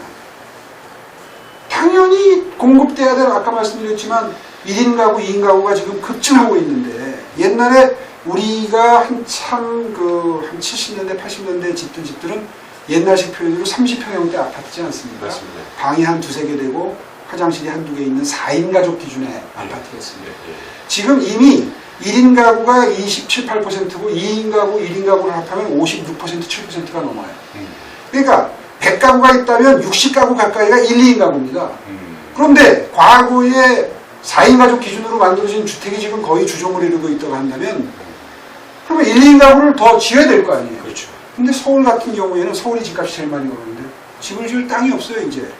당연히 공급돼야 될 아까 말씀드렸지만 1인 가구, 2인 가구가 지금 급증하고 있는데 옛날에 우리가 한참 한 70년대, 80년대 짓던 집들은 옛날식 표현으로 30평형대 아파트지 않습니까? 맞습니다. 방이 한 두세 개 되고 화장실이 한두 개 있는 4인 가족 기준의 아파트였습니다. 지금 이미 1인 가구가 27, 8%고 2인 가구, 1인 가구를 합하면 56%, 7%가 넘어요. 그러니까 100가구가 있다면 60가구 가까이가 1, 2인 가구입니다. 그런데 과거에 4인 가족 기준으로 만들어진 주택이 지금 거의 주종을 이루고 있다고 한다면 그러면 1, 2인 가구를 더 지어야 될 거 아니에요. 그렇죠. 근데 서울 같은 경우에는 서울이 집값이 제일 많이 오르는데 집을 지을 땅이 없어요. 이제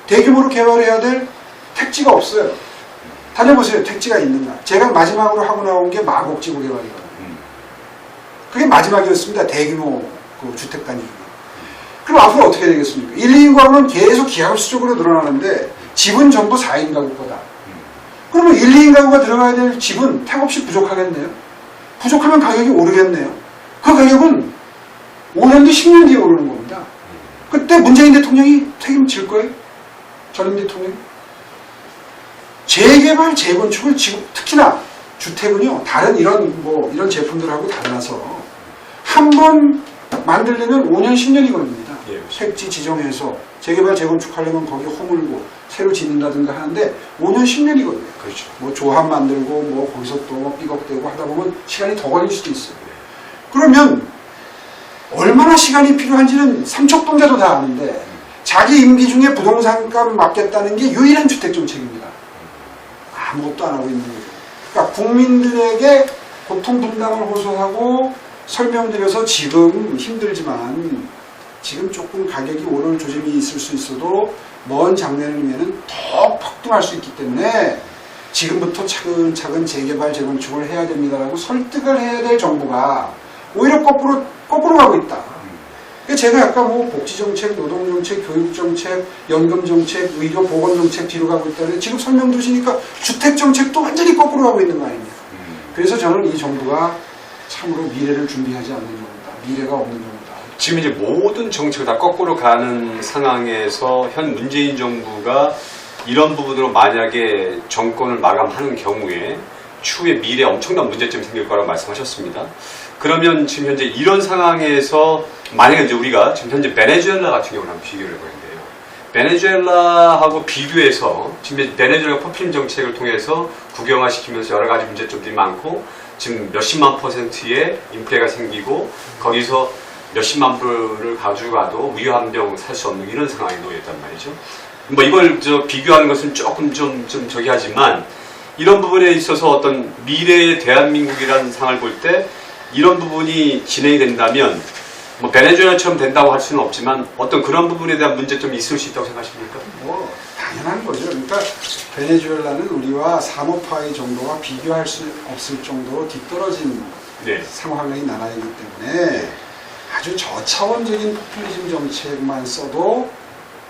대규모로 개발해야 될 택지가 없어요. 다녀보세요. 택지가 있는가. 제가 마지막으로 하고 나온 게 마곡지구 개발이거든요. 그게 마지막이었습니다. 대규모 주택 단위 중에. 그럼 앞으로 어떻게 되겠습니까? 1, 2인 가구는 계속 기하급수적으로 늘어나는데 집은 전부 4인 가구 거다. 그러면 1, 2인 가구가 들어가야 될 집은 택없이 부족하겠네요. 부족하면 가격이 오르겠네요. 그 가격은 5년 뒤, 10년 뒤에 오르는 겁니다. 그때 문재인 대통령이 책임질 거예요. 전임 대통령이. 재개발, 재건축을 지금 특히나 주택은요. 다른 이런 제품들하고 달라서 한 번 만들려면 5년, 10년이 걸립니다. 택지 지정해서 재개발, 재건축하려면 거기 허물고 새로 짓는다든가 하는데 5년, 10년이 걸려요. 그렇죠. 뭐 조합 만들고 뭐 거기서 또 삐걱대고 하다 보면 시간이 더 걸릴 수도 있어요. 그러면 얼마나 시간이 필요한지는 삼척동자도 다 아는데 자기 임기 중에 부동산값 맡겠다는 게 유일한 주택정책입니다. 아무것도 안 하고 있는 거죠. 그러니까 국민들에게 고통 분담을 호소하고 설명드려서 지금 힘들지만 지금 조금 가격이 오를 조짐이 있을 수 있어도 먼 장래는 더 폭등할 수 있기 때문에 지금부터 차근차근 재개발, 재건축을 해야 됩니다라고 설득을 해야 될 정부가 오히려 거꾸로 가고 있다. 그러니까 제가 아까 뭐 복지정책, 노동정책, 교육정책, 연금정책, 의료, 보건정책 뒤로 가고 있다는데 지금 설명 들으시니까 주택정책도 완전히 거꾸로 가고 있는 거 아닙니까? 그래서 저는 이 정부가 참으로 미래를 준비하지 않는 정부다. 미래가 없는 정부다. 지금 이제 모든 정책을 다 거꾸로 가는 상황에서 현 문재인 정부가 이런 부분으로 만약에 정권을 마감하는 경우에 추후에 미래에 엄청난 문제점이 생길 거라고 말씀하셨습니다. 그러면 지금 현재 이런 상황에서 만약에 이제 우리가 지금 현재 베네수엘라 같은 경우를 한번 비교를 해보는데요. 베네수엘라하고 비교해서 지금 베네수엘라 포퓰리즘 정책을 통해서 국영화시키면서 여러 가지 문제점들이 많고 지금 몇십만 %의 인플레가 생기고 거기서 몇십만 불을 가져가도 위험병 살 수 없는 이런 상황에 놓였단 말이죠. 뭐 이걸 비교하는 것은 조금 좀 저기 하지만 이런 부분에 있어서 어떤 미래의 대한민국이라는 상황을 볼 때 이런 부분이 진행이 된다면 뭐 베네수엘라처럼 된다고 할 수는 없지만 어떤 그런 부분에 대한 문제점이 있을 수 있다고 생각하십니까? 뭐 당연한 거죠. 그러니까 베네수엘라는 우리와 산업화의 정도와 비교할 수 없을 정도로 뒤떨어진 상황의 나라이기 때문에 아주 저차원적인 포퓰리즘 정책만 써도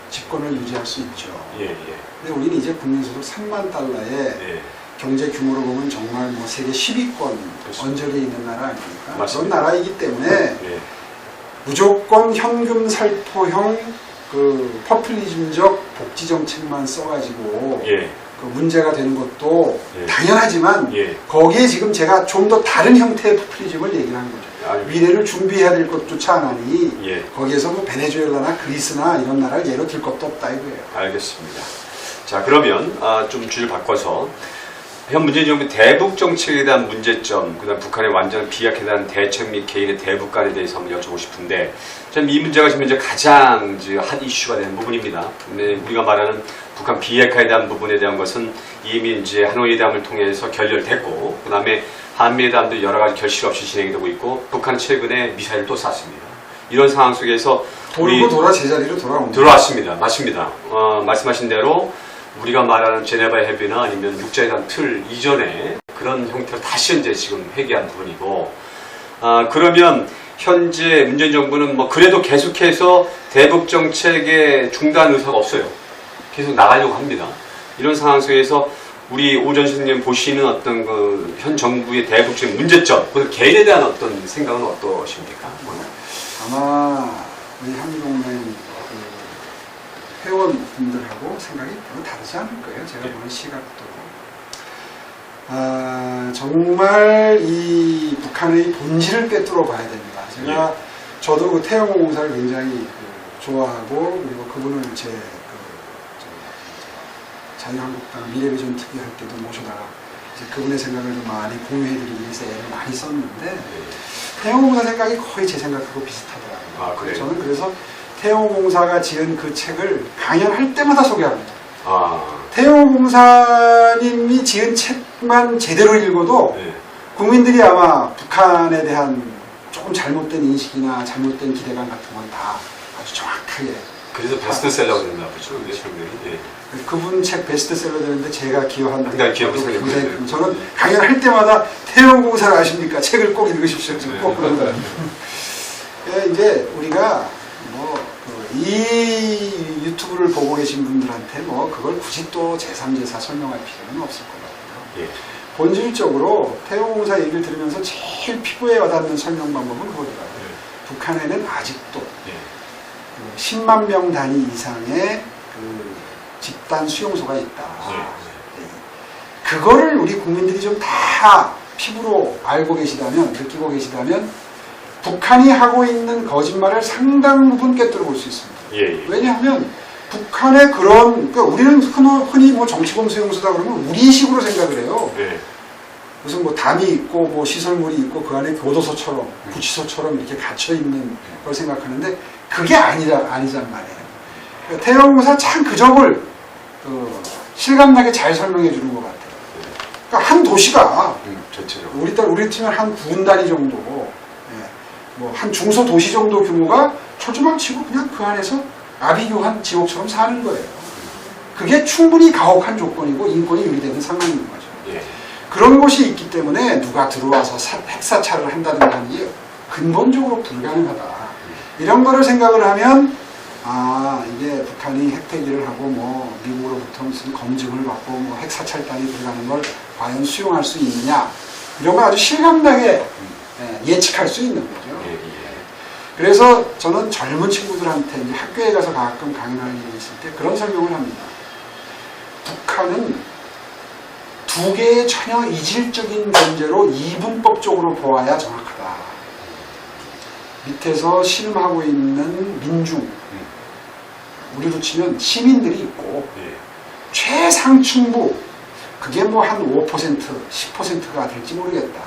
집권을 유지할 수 있죠. 근데 우리는 이제 국민소득 3만 달러에 경제 규모로 보면 정말 뭐 세계 10위권 언저리에 있는 나라 아닙니까? 맞습니다. 그런 나라이기 때문에 무조건 현금 살포형 그 포퓰리즘적 복지 정책만 써가지고 그 문제가 되는 것도 당연하지만 거기에 지금 제가 좀 더 다른 형태의 포퓰리즘을 얘기를 한 거죠. 미래를 준비해야 될 것조차 안 하니 거기에서 뭐 베네수엘라나 그리스나 이런 나라를 예로 들 것도 없다 이거예요. 알겠습니다. 자 그러면 좀 주제를 바꿔서 현 문재인 정부 대북 정책에 대한 문제점, 그다음 북한의 완전 비약에 대한 대책 및 개인의 대북관에 대해서 한번 여쭤보고 싶은데, 참 이 문제가 지금 이제 가장 핫 이슈가 되는 부분입니다. 근데 우리가 말하는 북한 비핵화에 대한 부분에 대한 것은 이미 이제 하노이 회담을 통해서 결렬됐고, 그다음에 한미회담도 여러 가지 결실 없이 진행이 되고 있고, 북한은 최근에 미사일을 또 쐈습니다. 이런 상황 속에서 돌고 돌아 제자리로 돌아왔습니다. 맞습니다. 말씀하신 대로. 우리가 말하는 제네바 협의나 아니면 육자회담 틀 이전에 그런 형태로 다시 현재 지금 회귀한 부분이고, 그러면 현재 문재인 정부는 뭐 그래도 계속해서 대북 정책의 중단 의사가 없어요. 계속 나가려고 합니다. 이런 상황 속에서 우리 오전 선생님 보시는 어떤 그 현 정부의 대북적 문제점, 그 개인에 대한 어떤 생각은 어떠십니까? 아마 우리 한미동맹 회원분들하고 생각이 별로 다르지 않을 거예요. 제가 보는 시각도. 정말 이 북한의 본질을 꿰뚫어 봐야 됩니다. 저도 그 태영호 공사를 굉장히 좋아하고, 그리고 그분을 제 자유한국당 미래비전 특위 할 때도 모셔다가 이제 그분의 생각을 좀 많이 공유해드리기 위해서 애를 많이 썼는데, 태영호 공사 생각이 거의 제 생각하고 비슷하더라고요. 그래요? 저는 그래서 태영호공사가 지은 그 책을 강연할 때마다 소개합니다. 태영호공사님이 지은 책만 제대로 읽어도 국민들이 아마 북한에 대한 조금 잘못된 인식이나 잘못된 기대감 같은 건 다 아주 정확하게. 그래서 베스트셀러가 됐나 보죠. 그분 책 베스트셀러 되는데 제가 기여한. 저는 네. 강연할 때마다 태영호공사를 아십니까? 책을 꼭 읽으십시오. 꼭 그런 거예요. 이제 우리가 이 유튜브를 보고 계신 분들한테 그걸 굳이 또 제3, 제4 설명할 필요는 없을 것 같고요. 본질적으로 태영공사 얘기를 들으면서 제일 피부에 와닿는 설명 방법은 그거더라고요. 북한에는 아직도 10만 명 단위 이상의 그 집단 수용소가 있다. 그거를 우리 국민들이 좀 다 피부로 알고 계시다면, 느끼고 계시다면 북한이 하고 있는 거짓말을 상당 부분 꿰뚫어 볼 수 있습니다. 왜냐하면 북한의 그러니까 우리는 흔히 뭐 정치범 수용소다 그러면 우리식으로 생각을 해요. 무슨 뭐 담이 있고 뭐 시설물이 있고 그 안에 교도소처럼 구치소처럼 이렇게 gat혀 있는 걸 생각하는데 그게 아니란 말이에요. 그러니까 태영공사 참 그 점을 실감나게 잘 설명해 주는 것 같아요. 그러니까 한 도시가 전체적으로. 우리 팀은 한 9군 단위 정도, 예, 뭐 한 중소 도시 정도 규모가 초주망 치고 그냥 그 안에서 아비규환 지옥처럼 사는 거예요. 그게 충분히 가혹한 조건이고 인권이 유리되는 상황인 거죠. 예. 그런 곳이 있기 때문에 누가 들어와서 핵사찰을 한다든가 하는 게 근본적으로 불가능하다. 이런 거를 생각을 하면 이게 북한이 핵폐기를 하고 뭐 미국으로부터 무슨 검증을 받고 뭐 핵사찰단이 들어가는 걸 과연 수용할 수 있느냐, 이런 걸 아주 실감나게 예측할 수 있는 거죠. 예. 그래서 저는 젊은 친구들한테 이제 학교에 가서 가끔 강연하는 일이 있을 때 그런 설명을 합니다. 북한은 두 개의 전혀 이질적인 존재로 이분법적으로 보아야 정확하다. 밑에서 신음하고 있는 민중, 우리로 치면 시민들이 있고, 최상층부, 그게 뭐 한 5%, 10%가 될지 모르겠다.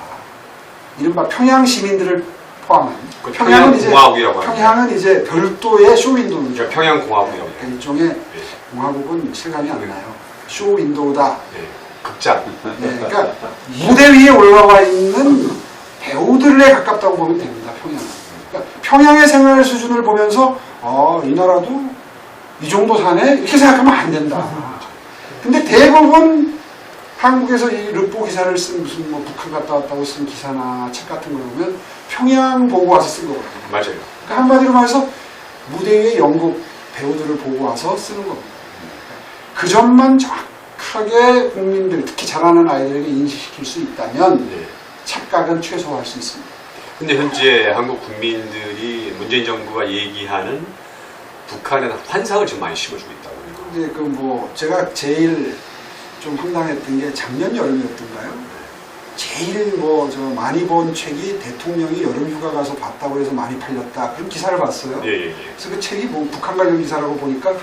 이른바 평양 시민들을 포함한. 평양은 이제 별도의 쇼윈도우죠. 평양공화국이라고. 일종의 공화국은 실감이 안 나요. 쇼윈도우다. 극장. 그러니까 무대 위에 올라와 있는 배우들에 가깝다고 보면 됩니다. 평양은. 그러니까 평양의 생활 수준을 보면서 이 나라도 이 정도 사네? 이렇게 생각하면 안 된다. 근데 대부분 한국에서 이 르포 기사를 쓴 무슨 뭐 북한 갔다 왔다고 쓴 기사나 책 같은 걸 보면 평양 보고 와서 쓴 거거든요. 맞아요. 그러니까 한마디로 말해서 무대 위에 연극 배우들을 보고 와서 쓰는 겁니다. 그 점만 정확하게 국민들, 특히 자라는 아이들에게 인식시킬 수 있다면 착각은 최소화할 수 있습니다. 근데 현재 한국 국민들이 문재인 정부가 얘기하는 북한에 환상을 지금 많이 심어주고 있다고. 근데 그 뭐 제가 제일 좀 황당했던 게 작년 여름이었던가요? 제일 뭐 저 많이 본 책이 대통령이 여름휴가 가서 봤다고 해서 많이 팔렸다. 그런 기사를 봤어요. 그래서 그 책이 뭐 북한 관련 기사라고 보니까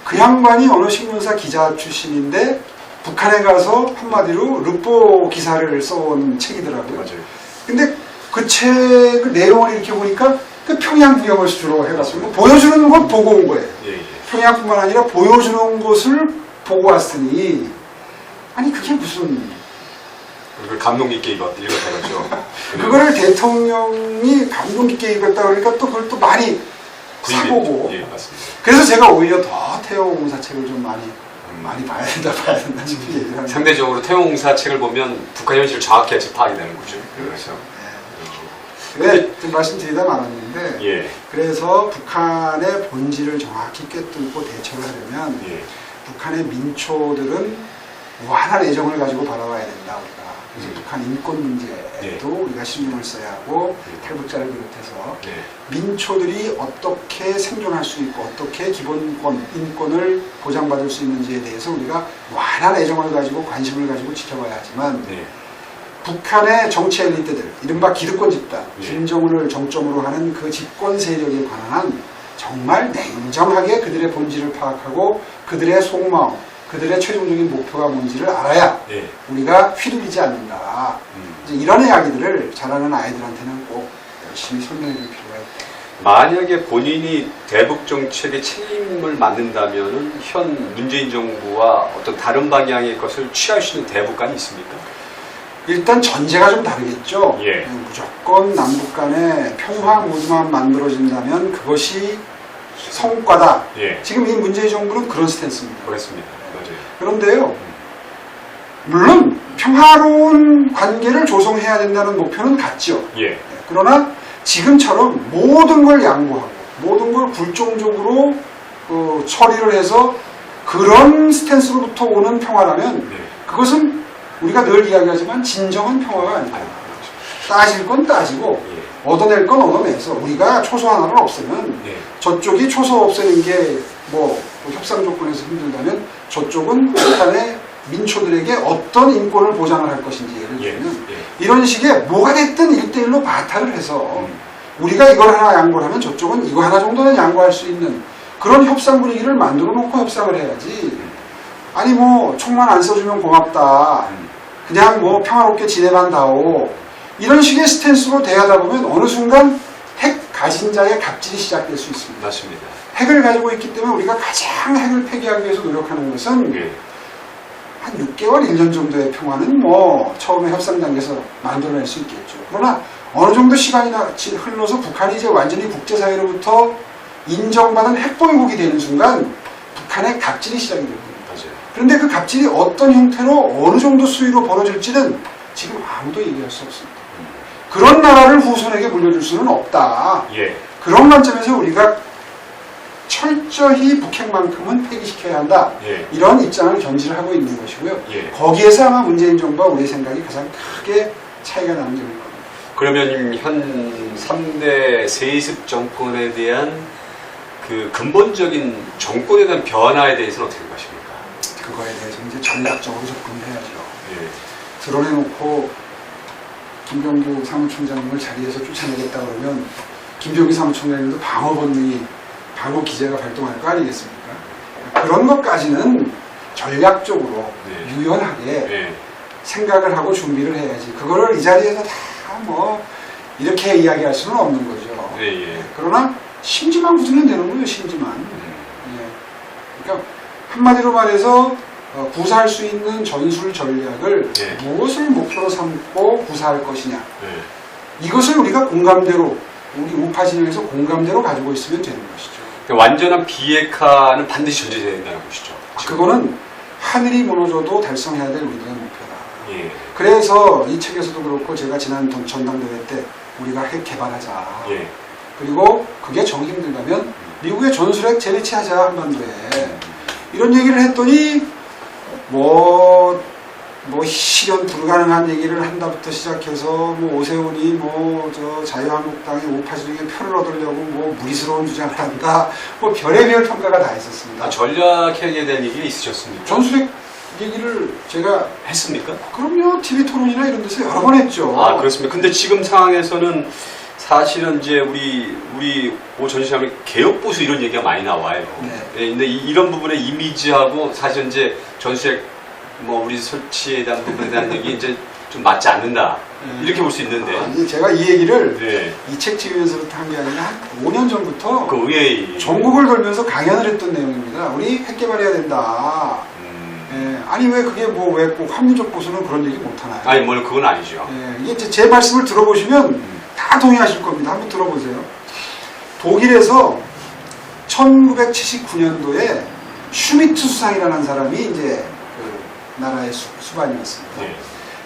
그 양반이 어느 신문사 기자 출신인데 북한에 가서 한마디로 르포 기사를 써온 책이더라고요. 맞아요. 근데 그 책 내용을 이렇게 보니까 그 평양 구경을 주로 해가지고 보여주는 것 보고 온 거예요. 평양뿐만 아니라 보여주는 것을 보고 왔으니 아니 그게 무슨 그걸 감동 깊게 읽었다고죠. 그거를 대통령이 감동 깊게 읽었다 그러니까 또 그걸 또 많이 사보고. 맞습니다. 그래서 제가 오히려 더 태영공사 책을 좀 많이 봐야 된다 싶은 얘기를 합니다. 상대적으로 태영공사 책을 보면 북한 현실을 정확히 파악이 되는 거죠. 그렇죠. 좀 말씀드리다 말았는데 그래서 북한의 본질을 정확히 꿰뚫고 대처를 하려면 북한의 민초들은 무한한 애정을 가지고 바라봐야 된다. 우리가. 그래서 북한 인권 문제에도 우리가 신경을 써야 하고 탈북자를 비롯해서 민초들이 어떻게 생존할 수 있고 어떻게 기본권, 인권을 보장받을 수 있는지에 대해서 우리가 무한한 애정을 가지고 관심을 가지고 지켜봐야 하지만 북한의 정치 엘리트들, 이른바 기득권 집단, 김정은을 정점으로 하는 그 집권 세력에 관한 정말 냉정하게 그들의 본질을 파악하고 그들의 속마음, 그들의 최종적인 목표가 뭔지를 알아야 우리가 휘둘리지 않는다. 이제 이런 이야기들을 자라는 아이들한테는 꼭 열심히 설명해 줄 필요가 있다. 만약에 본인이 대북 정책의 책임을 맡는다면 현 문재인 정부와 어떤 다른 방향의 것을 취할 수 있는 대북관이 있습니까? 일단 전제가 좀 다르겠죠. 무조건 남북 간의 평화 모드만 만들어진다면 그것이 성과다. 지금 이 문재인 정부는 그런 스탠스입니다. 그렇습니다. 맞아요. 그런데요, 물론 평화로운 관계를 조성해야 된다는 목표는 같죠. 그러나 지금처럼 모든 걸 양보하고 모든 걸 굴종적으로 처리를 해서 그런 스탠스로부터 오는 평화라면 그것은 우리가 늘 이야기하지만 진정한 평화가 아니다. 따질 건 따지고 얻어낼 건 얻어내서 우리가 초소 하나를 없애면 저쪽이 초소 없애는 게 뭐 협상 조건에서 힘들다면 저쪽은 북한의 민초들에게 어떤 인권을 보장을 할 것인지 예를 들면 이런 식의 뭐가 됐든 1대1로 바탈을 해서 우리가 이걸 하나 양보를 하면 저쪽은 이거 하나 정도는 양보할 수 있는 그런 협상 분위기를 만들어 놓고 협상을 해야지. 아니 뭐 총만 안 써주면 고맙다. 그냥 뭐 평화롭게 지내간다오. 이런 식의 스탠스로 대하다 보면 어느 순간 핵 가진 자의 갑질이 시작될 수 있습니다. 맞습니다. 핵을 가지고 있기 때문에 우리가 가장 핵을 폐기하기 위해서 노력하는 것은 한 6개월, 1년 정도의 평화는 뭐 처음에 협상 단계에서 만들어낼 수 있겠죠. 그러나 어느 정도 시간이 흘러서 북한이 이제 완전히 국제사회로부터 인정받은 핵보유국이 되는 순간 북한의 갑질이 시작이 됩니다. 그런데 그 갑질이 어떤 형태로 어느 정도 수위로 벌어질지는 지금 아무도 얘기할 수 없습니다. 그런 나라를 후손에게 물려줄 수는 없다. 예. 그런 관점에서 우리가 철저히 북핵만큼은 폐기시켜야 한다. 예. 이런 입장을 견지를 하고 있는 것이고요. 예. 거기에서 아마 문재인 정부와 우리의 생각이 가장 크게 차이가 나는 점일 겁니다. 그러면 현 3대 세습 정권에 대한 그 근본적인 정권에 대한 변화에 대해서는 어떻게 생각하십니까? 그거에 대해서 이제 전략적으로 접근해야죠. 예. 드러내놓고 김병규 사무총장님을 자리에서 쫓아내겠다 그러면 김병규 사무총장님도 방어 본능이 방어 기제가 발동할 거 아니겠습니까? 그런 것까지는 전략적으로 네. 유연하게 예. 생각을 하고 준비를 해야지. 그거를 이 자리에서 다 뭐 이렇게 이야기할 수는 없는 거죠. 예. 예. 그러나 심지만 굳으면 되는 거예요. 심지만. 예. 그러니까 한마디로 말해서 구사할 수 있는 전술 전략을 예. 무엇을 목표로 삼고 구사할 것이냐. 예. 이것을 우리가 공감대로 우리 우파 진영에서 공감대로 가지고 있으면 되는 것이죠. 완전한 비핵화는 반드시 전제돼야 된다는 것이죠. 그거는 하늘이 무너져도 달성해야 될 우리들의 목표다. 예. 그래서 이 책에서도 그렇고 제가 지난 전당대회 때 우리가 핵 개발하자. 예. 그리고 그게 정 힘들다면 미국의 전술핵 재배치하자 한반도에. 이런 얘기를 했더니 뭐 실현 불가능한 얘기를 한다부터 시작해서 뭐 오세훈이 저 자유한국당의 우파 진영의 표를 얻으려고 뭐 무리스러운 주장을 한다. 뭐 별의별 평가가 다 있었습니다. 전략핵에 대한 얘기가 있으셨습니까? 전술핵 얘기를 제가 했습니까? 그럼요. TV 토론이나 이런 데서 여러 번 했죠. 아, 그렇습니다. 근데 지금 상황에서는 사실은 이제 우리 오 전시장의 개혁 보수 이런 얘기가 많이 나와요. 네. 예, 근데 이런 부분의 이미지하고 사실 이제 전술핵 우리 설치에 대한 부분에 대한 얘기 이제 좀 맞지 않는다. 이렇게 볼 수 있는데. 아니, 제가 이 얘기를 네. 이 책 찍으면서부터 한 게 아니라 한 5년 전부터 그 의회의 전국을 돌면서 강연을 했던 내용입니다. 우리 핵 개발해야 된다. 예, 아니 왜 그게 왜 꼭 합리적 보수는 그런 얘기 못 하나요? 아니 그건 아니죠. 예, 이게 제 말씀을 들어보시면 다 동의하실 겁니다. 한번 들어보세요. 독일에서 1979년도에 슈미트 수상이라는 사람이 이제 그 나라의 수반이었습니다. 네.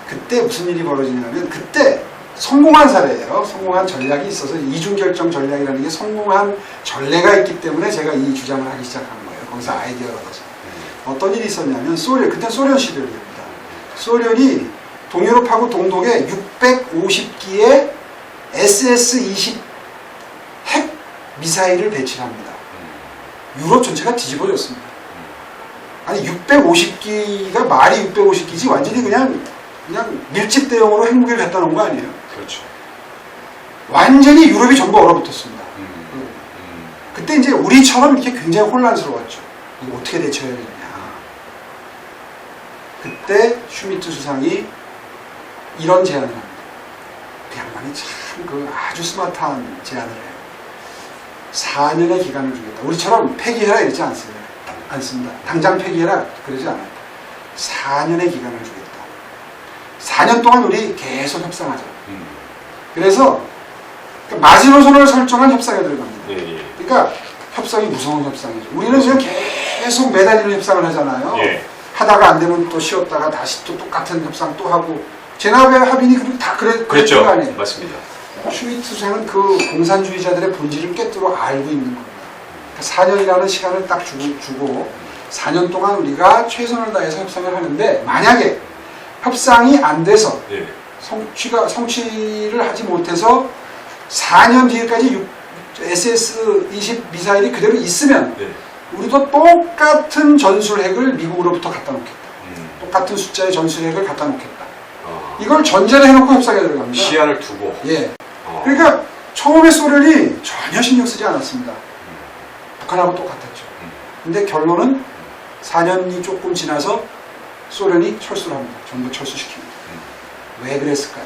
그때 무슨 일이 벌어지냐면 그때 성공한 사례예요. 성공한 전략이 있어서 이중결정 전략이라는 게 성공한 전례가 있기 때문에 제가 이 주장을 하기 시작한 거예요. 거기서 아이디어를 얻어서. 어떤 일이 있었냐면 그때 소련 시절입니다. 소련이 동유럽하고 동독에 650기의 SS-20 핵 미사일을 배치를 합니다. 유럽 전체가 뒤집어졌습니다. 아니 650기가 말이 650기지 완전히 그냥 밀집 대용으로 핵무기를 갖다 놓은 거 아니에요? 그렇죠. 완전히 유럽이 전부 얼어붙었습니다. 그때 이제 우리처럼 이렇게 굉장히 혼란스러웠죠. 이거 어떻게 대처해야 되냐. 그때 슈미트 수상이 이런 제안을 합니다. 그 양반이 참 아주 스마트한 제안을 해요. 4년의 기간을 주겠다. 우리처럼 폐기해라 이러지 않습니다. 당장 폐기해라 그러지 않아요. 4년의 기간을 주겠다. 4년 동안 우리 계속 협상하자. 그래서 마지노선을 설정한 협상에 들어갑니다. 예. 그러니까 협상이 무서운 협상이죠. 우리는 지금 계속 매달리는 협상을 하잖아요. 예. 하다가 안 되면 또 쉬었다가 다시 또 똑같은 협상 또 하고 제나베 합의니 그리고 다 그랬던 거 아니에요. 맞습니다. 슈미트 수상은 그 공산주의자들의 본질을 꿰뚫어 알고 있는 겁니다. 그러니까 4년이라는 시간을 딱 주고 4년 동안 우리가 최선을 다해서 협상을 하는데 만약에 협상이 안 돼서 예. 성취를 하지 못해서 4년 뒤에까지 SS-20 미사일이 그대로 있으면 예. 우리도 똑같은 전술핵을 미국으로부터 갖다 놓겠다. 똑같은 숫자의 전술핵을 갖다 놓겠다. 이걸 전제를 해놓고 협상에 들어갑니다. 시야를 두고. 예. 그러니까 처음에 소련이 전혀 신경 쓰지 않았습니다. 북한하고 똑같았죠. 근데 결론은 4년이 조금 지나서 소련이 철수를 합니다. 전부 철수시킵니다. 왜 그랬을까요?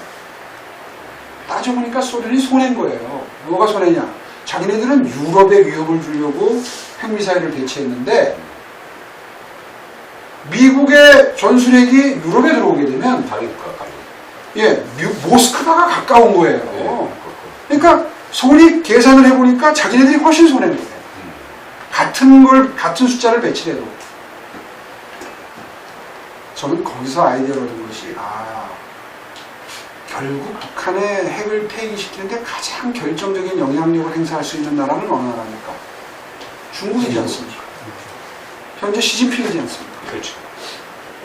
따져보니까 소련이 손해인 거예요. 뭐가 손해냐? 자기네들은 유럽에 위협을 주려고 핵미사일을 배치했는데 미국의 전술핵이 유럽에 들어오게 되면 다른 국가가 가면. 예, 모스크바가 가까운 거예요. 그러니까 소리 계산을 해보니까 자기네들이 훨씬 손해인 거예요. 같은 숫자를 배치해도. 저는 거기서 아이디어를 얻은 것이, 결국 북한의 핵을 폐기시키는데 가장 결정적인 영향력을 행사할 수 있는 나라는 어느 나라입니까? 중국이지 않습니까? 현재 시진핑이지 않습니까? 그렇죠.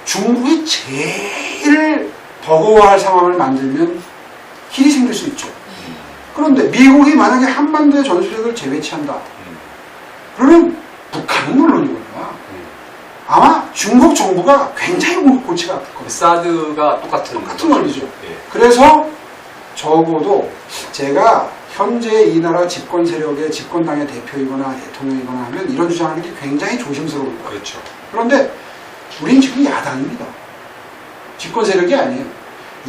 중국이 제일 버거워할 상황을 만들면 힐이 생길 수 있죠. 그런데 미국이 만약에 한반도의 전술핵을 재배치한다. 그러면 북한은 물론이거든요. 아마 중국 정부가 굉장히 골치가 아플 겁니다. 사드가 똑같은 원리죠. 예. 그래서 적어도 제가 현재 이 나라 집권 세력의 집권당의 대표이거나 대통령이거나 하면 이런 주장하는 게 굉장히 조심스러울 거예요. 그렇죠. 그런데 우린 지금 야당입니다. 집권 세력이 아니에요.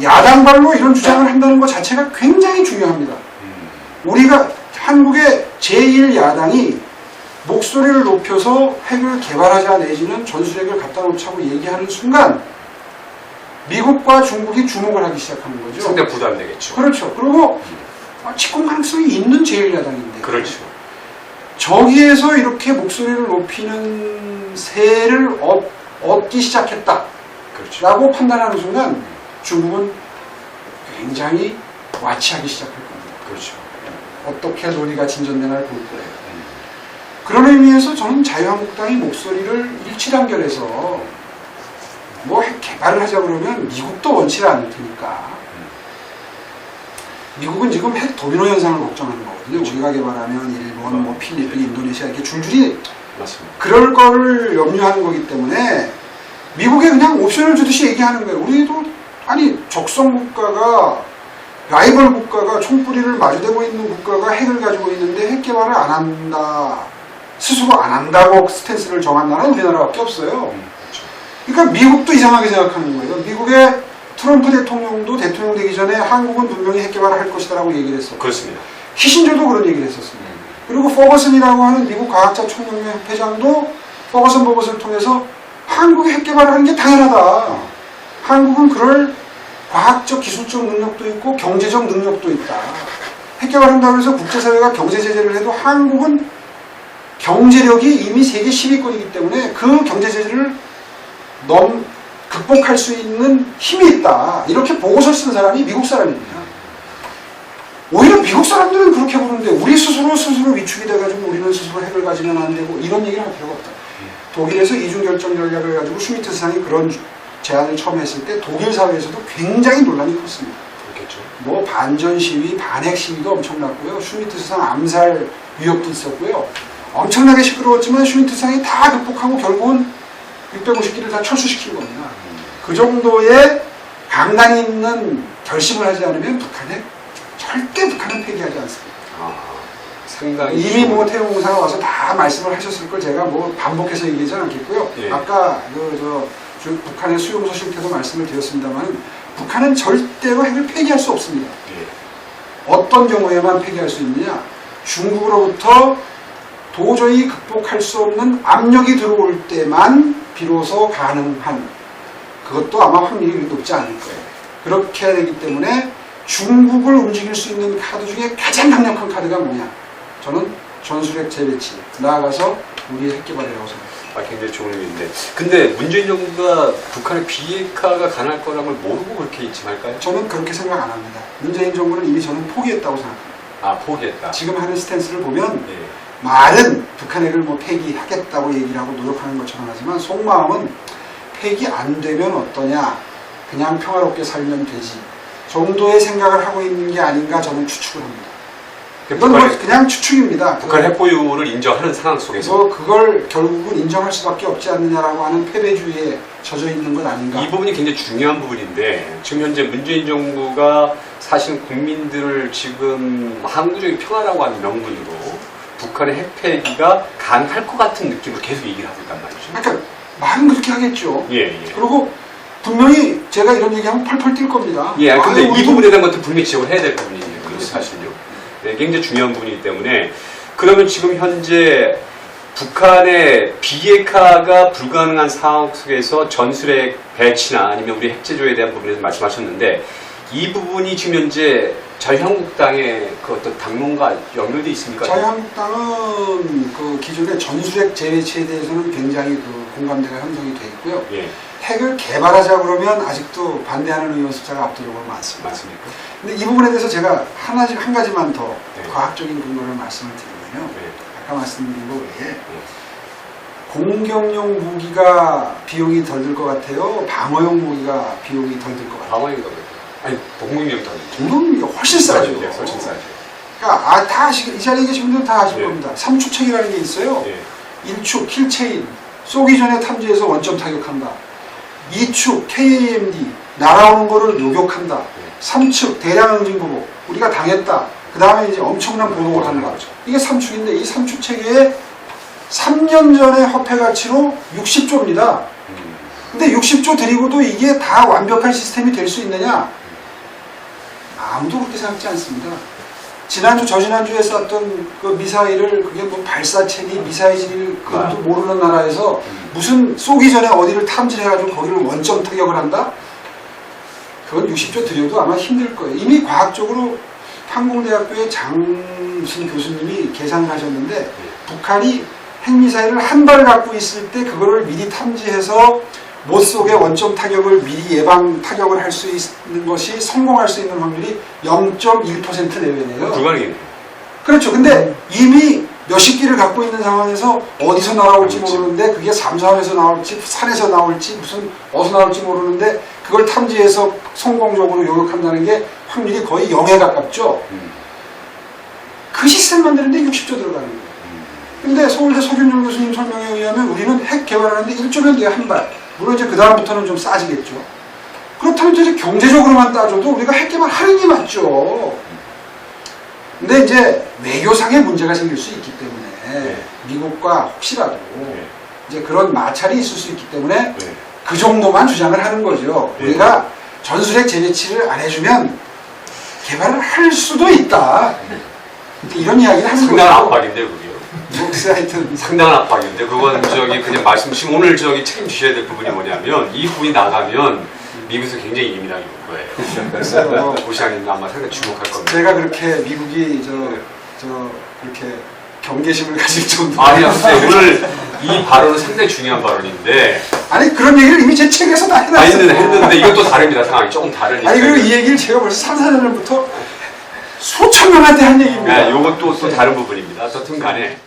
야당발로 이런 주장을 한다는 것 자체가 굉장히 중요합니다. 우리가 한국의 제1야당이 목소리를 높여서 핵을 개발하자 내지는 전술핵을 갖다 놓자고 얘기하는 순간 미국과 중국이 주목을 하기 시작하는 거죠. 상당히 부담되겠죠. 그렇죠. 그리고 집권 가능성이 있는 제1야당인데 그렇죠. 저기에서 이렇게 목소리를 높이는 세를 얻기 시작했다. 그렇죠. 라고 판단하는 순간 중국은 굉장히 와치하기 시작할 겁니다. 그렇죠. 어떻게 논의가 진전되나를 볼 거예요. 그런 의미에서 저는 자유한국당이 목소리를 일치단결해서 뭐 핵 개발을 하자 그러면 미국도 원치를 않을 테니까. 미국은 지금 핵 도미노 현상을 걱정하는 거거든요. 그렇죠. 우리가 개발하면 일본, 뭐 필리핀, 인도네시아 이렇게 줄줄이 맞습니다. 그럴 거를 염려하는 거기 때문에 미국에 그냥 옵션을 주듯이 얘기하는 거예요. 우리도 적성 국가가 라이벌 국가가 총뿌리를 마주대고 있는 국가가 핵을 가지고 있는데 핵 개발을 안 한다. 스스로 안 한다고 스탠스를 정한 나라는 우리나라밖에 없어요. 그렇죠. 그러니까 미국도 이상하게 생각하는 거예요. 미국의 트럼프 대통령도 대통령 되기 전에 한국은 분명히 핵 개발을 할 것이다라고 얘기를 했어요. 그렇습니다. 키신저도 그런 얘기를 했었습니다. 그리고 퍼거슨이라고 하는 미국 과학자 총연맹 회장도 퍼거슨을 통해서 한국이 핵 개발을 하는 게 당연하다. 한국은 그럴 과학적 기술적 능력도 있고 경제적 능력도 있다. 핵 개발한다고 해서 국제사회가 경제 제재를 해도 한국은 경제력이 이미 세계 10위권이기 때문에 그 경제 제재를 극복할 수 있는 힘이 있다. 이렇게 보고서 쓴 사람이 미국 사람입니다. 오히려 미국 사람들은 그렇게 보는데 우리 스스로 위축이 돼가지고 우리는 스스로 핵을 가지면 안 되고 이런 얘기를 할 필요가 없다. 독일에서 이중결정 전략을 가지고 슈미트 수상이 그런 제안을 처음 했을 때 독일 사회에서도 굉장히 논란이 컸습니다. 그렇겠죠. 뭐 반전 시위, 반핵 시위가 엄청났고요. 슈미트 수상 암살 위협도 있었고요. 엄청나게 시끄러웠지만 슈미트 수상이 다 극복하고 결국은 650기를 다 철수시킨 겁니다. 그 정도의 강단이 있는 결심을 하지 않으면 절대 북한은 폐기하지 않습니다. 상당히 이미 뭐 태용사가 와서 다 말씀을 하셨을 걸 제가 뭐 반복해서 얘기하지 않겠고요. 예. 아까 북한의 수용소 실태도 말씀을 드렸습니다만 북한은 절대로 핵을 폐기할 수 없습니다. 예. 어떤 경우에만 폐기할 수 있느냐? 중국으로부터 도저히 극복할 수 없는 압력이 들어올 때만 비로소 가능한, 그것도 아마 확률이 높지 않을 거예요. 그렇게 되기 때문에 중국을 움직일 수 있는 카드 중에 가장 강력한 카드가 뭐냐? 저는 전술핵 재배치, 나아가서 우리의 핵 개발이라고 생각합니다. 굉장히 좋은 의미인데, 근데 문재인 정부가 북한의 비핵화가 가능할 거라는 걸 모르고 그렇게 입증할까요? 저는 그렇게 생각 안 합니다. 문재인 정부는 이미 저는 포기했다고 생각합니다. 포기했다. 지금 하는 스탠스를 보면 예. 말은 북한 핵을 뭐 폐기하겠다고 얘기를 하고 노력하는 것처럼 하지만 속마음은 폐기 안 되면 어떠냐, 그냥 평화롭게 살면 되지 정도의 생각을 하고 있는 게 아닌가 저는 추측을 합니다. 이건 뭐 그냥 추측입니다. 북한 핵 보유를 인정하는 상황 속에서 그걸 결국은 인정할 수밖에 없지 않느냐라고 하는 패배주의에 젖어 있는 것 아닌가. 이 부분이 굉장히 중요한 부분인데, 지금 현재 문재인 정부가 사실 국민들을 지금 항구적인 평화라고 하는 명분으로 북한의 핵 폐기가 가능할 것 같은 느낌으로 계속 얘기를 하고 있단 말이죠. 그러니까 말은 그렇게 하겠죠. 예. 그리고 분명히 제가 이런 얘기하면 펄펄 뛸 겁니다. 예, 근데 이 부분에 대한 것도 분명히 지적을 해야 될 부분이에요. 사실요. 네, 굉장히 중요한 부분이기 때문에, 그러면 지금 현재 북한의 비핵화가 불가능한 상황 속에서 전술핵 배치나 아니면 우리 핵제조에 대한 부분에서 말씀하셨는데 이 부분이 지금 현재 자유한국당의 그 어떤 당론과 연결돼 있습니까? 자유한국당은 그 기존의 전술핵 재배치에 대해서는 굉장히 그 공감대가 형성이 돼 있고요. 예. 핵을 개발하자 그러면 아직도 반대하는 의원 숫자가 압도적으로 많습니다. 맞습니까? 근데 이 부분에 대해서 제가 한 가지만 더 네. 과학적인 근거를 말씀을 드리면요. 네. 아까 말씀드린 거 외에 공격용 무기가 비용이 덜 들 것 같아요. 방어용 무기가 비용이 덜 들 것 같아요. 방어용도 아니 동물용도 공격용 무기가 훨씬 싸죠. 네, 훨씬 싸죠. 그러니까 다 아시겠, 이 자리에 계신 분들은 다 아실 네. 겁니다. 삼축책이라는 게 있어요. 예. 1축 킬체인 쏘기 전에 탐지해서 원점 타격한다. 2축 KAMD 날아오는 거를 요격한다. 네. 3축 대량 응징보복 우리가 당했다. 그 다음에 이제 엄청난 보복을 한다. 이게 3축인데 이 3축 체계에 3년 전에 화폐 가치로 60조입니다. 근데 60조 드리고도 이게 다 완벽한 시스템이 될 수 있느냐? 아무도 그렇게 생각지 않습니다. 지난주, 저지난주에 쐈던 그 미사일을 그게 뭐 발사체니 미사일을 그것도 모르는 나라에서 무슨 쏘기 전에 어디를 탐지해가지고 거기를 원점 타격을 한다? 그건 60조 드려도 아마 힘들 거예요. 이미 과학적으로 항공대학교의 무슨 교수님이 계산을 하셨는데 북한이 핵미사일을 한 발 갖고 있을 때 그거를 미리 탐지해서 못 쏘게 원점 타격을 미리 예방 타격을 할 수 있는 것이 성공할 수 있는 확률이 0.1% 내외네요. 불가능해요. 그렇죠. 근데 이미 몇십 기를 갖고 있는 상황에서 어디서 날아올지 모르는데 그게 삼산에서 나올지 산에서 나올지 무슨 어디서 나올지 모르는데 그걸 탐지해서 성공적으로 요격한다는 게 확률이 거의 0에 가깝죠. 그 시스템 만드는데 60조 들어가는 거예요. 근데 서울대 서균용 교수님 설명에 의하면 우리는 핵 개발하는데 1조면 돼요, 한 발. 물론 이제 그 다음부터는 좀 싸지겠죠. 그렇다면 이제 경제적으로만 따져도 우리가 핵 개발하는 게 맞죠. 근데 이제 외교상의 문제가 생길 수 있기 때문에 미국과 혹시라도 이제 그런 마찰이 있을 수 있기 때문에 그 정도만 주장을 하는 거죠. 우리가 전술핵 재배치를 안 해주면 개발을 할 수도 있다. 이런 이야기를 하는 거죠. 상당한 압박인데 그게요. 혹시 하여튼 상당한 압박인데 그건 그냥 말씀 지금 오늘 책임지셔야 될 부분이 뭐냐면 이 부분이 나가면 미국에서 굉장히 예민하게 볼 거예요. 고시장님 아마 상당히 주목할 겁니다. 제가 그렇게 미국이 그렇게 경계심을 가질 정도. 아니요, 오늘 이 발언은 상당히 중요한 발언인데. 아니 그런 얘기를 이미 제 책에서 다 해놨어요. 했는데 이것도 다릅니다. 상황이 조금 다르니까. 아니 그리고 이 얘기를 제가 벌써 3, 4년 전부터 수천 명한테 한 얘기입니다. 이것도 또 다른 부분입니다. 어쨌든 간에.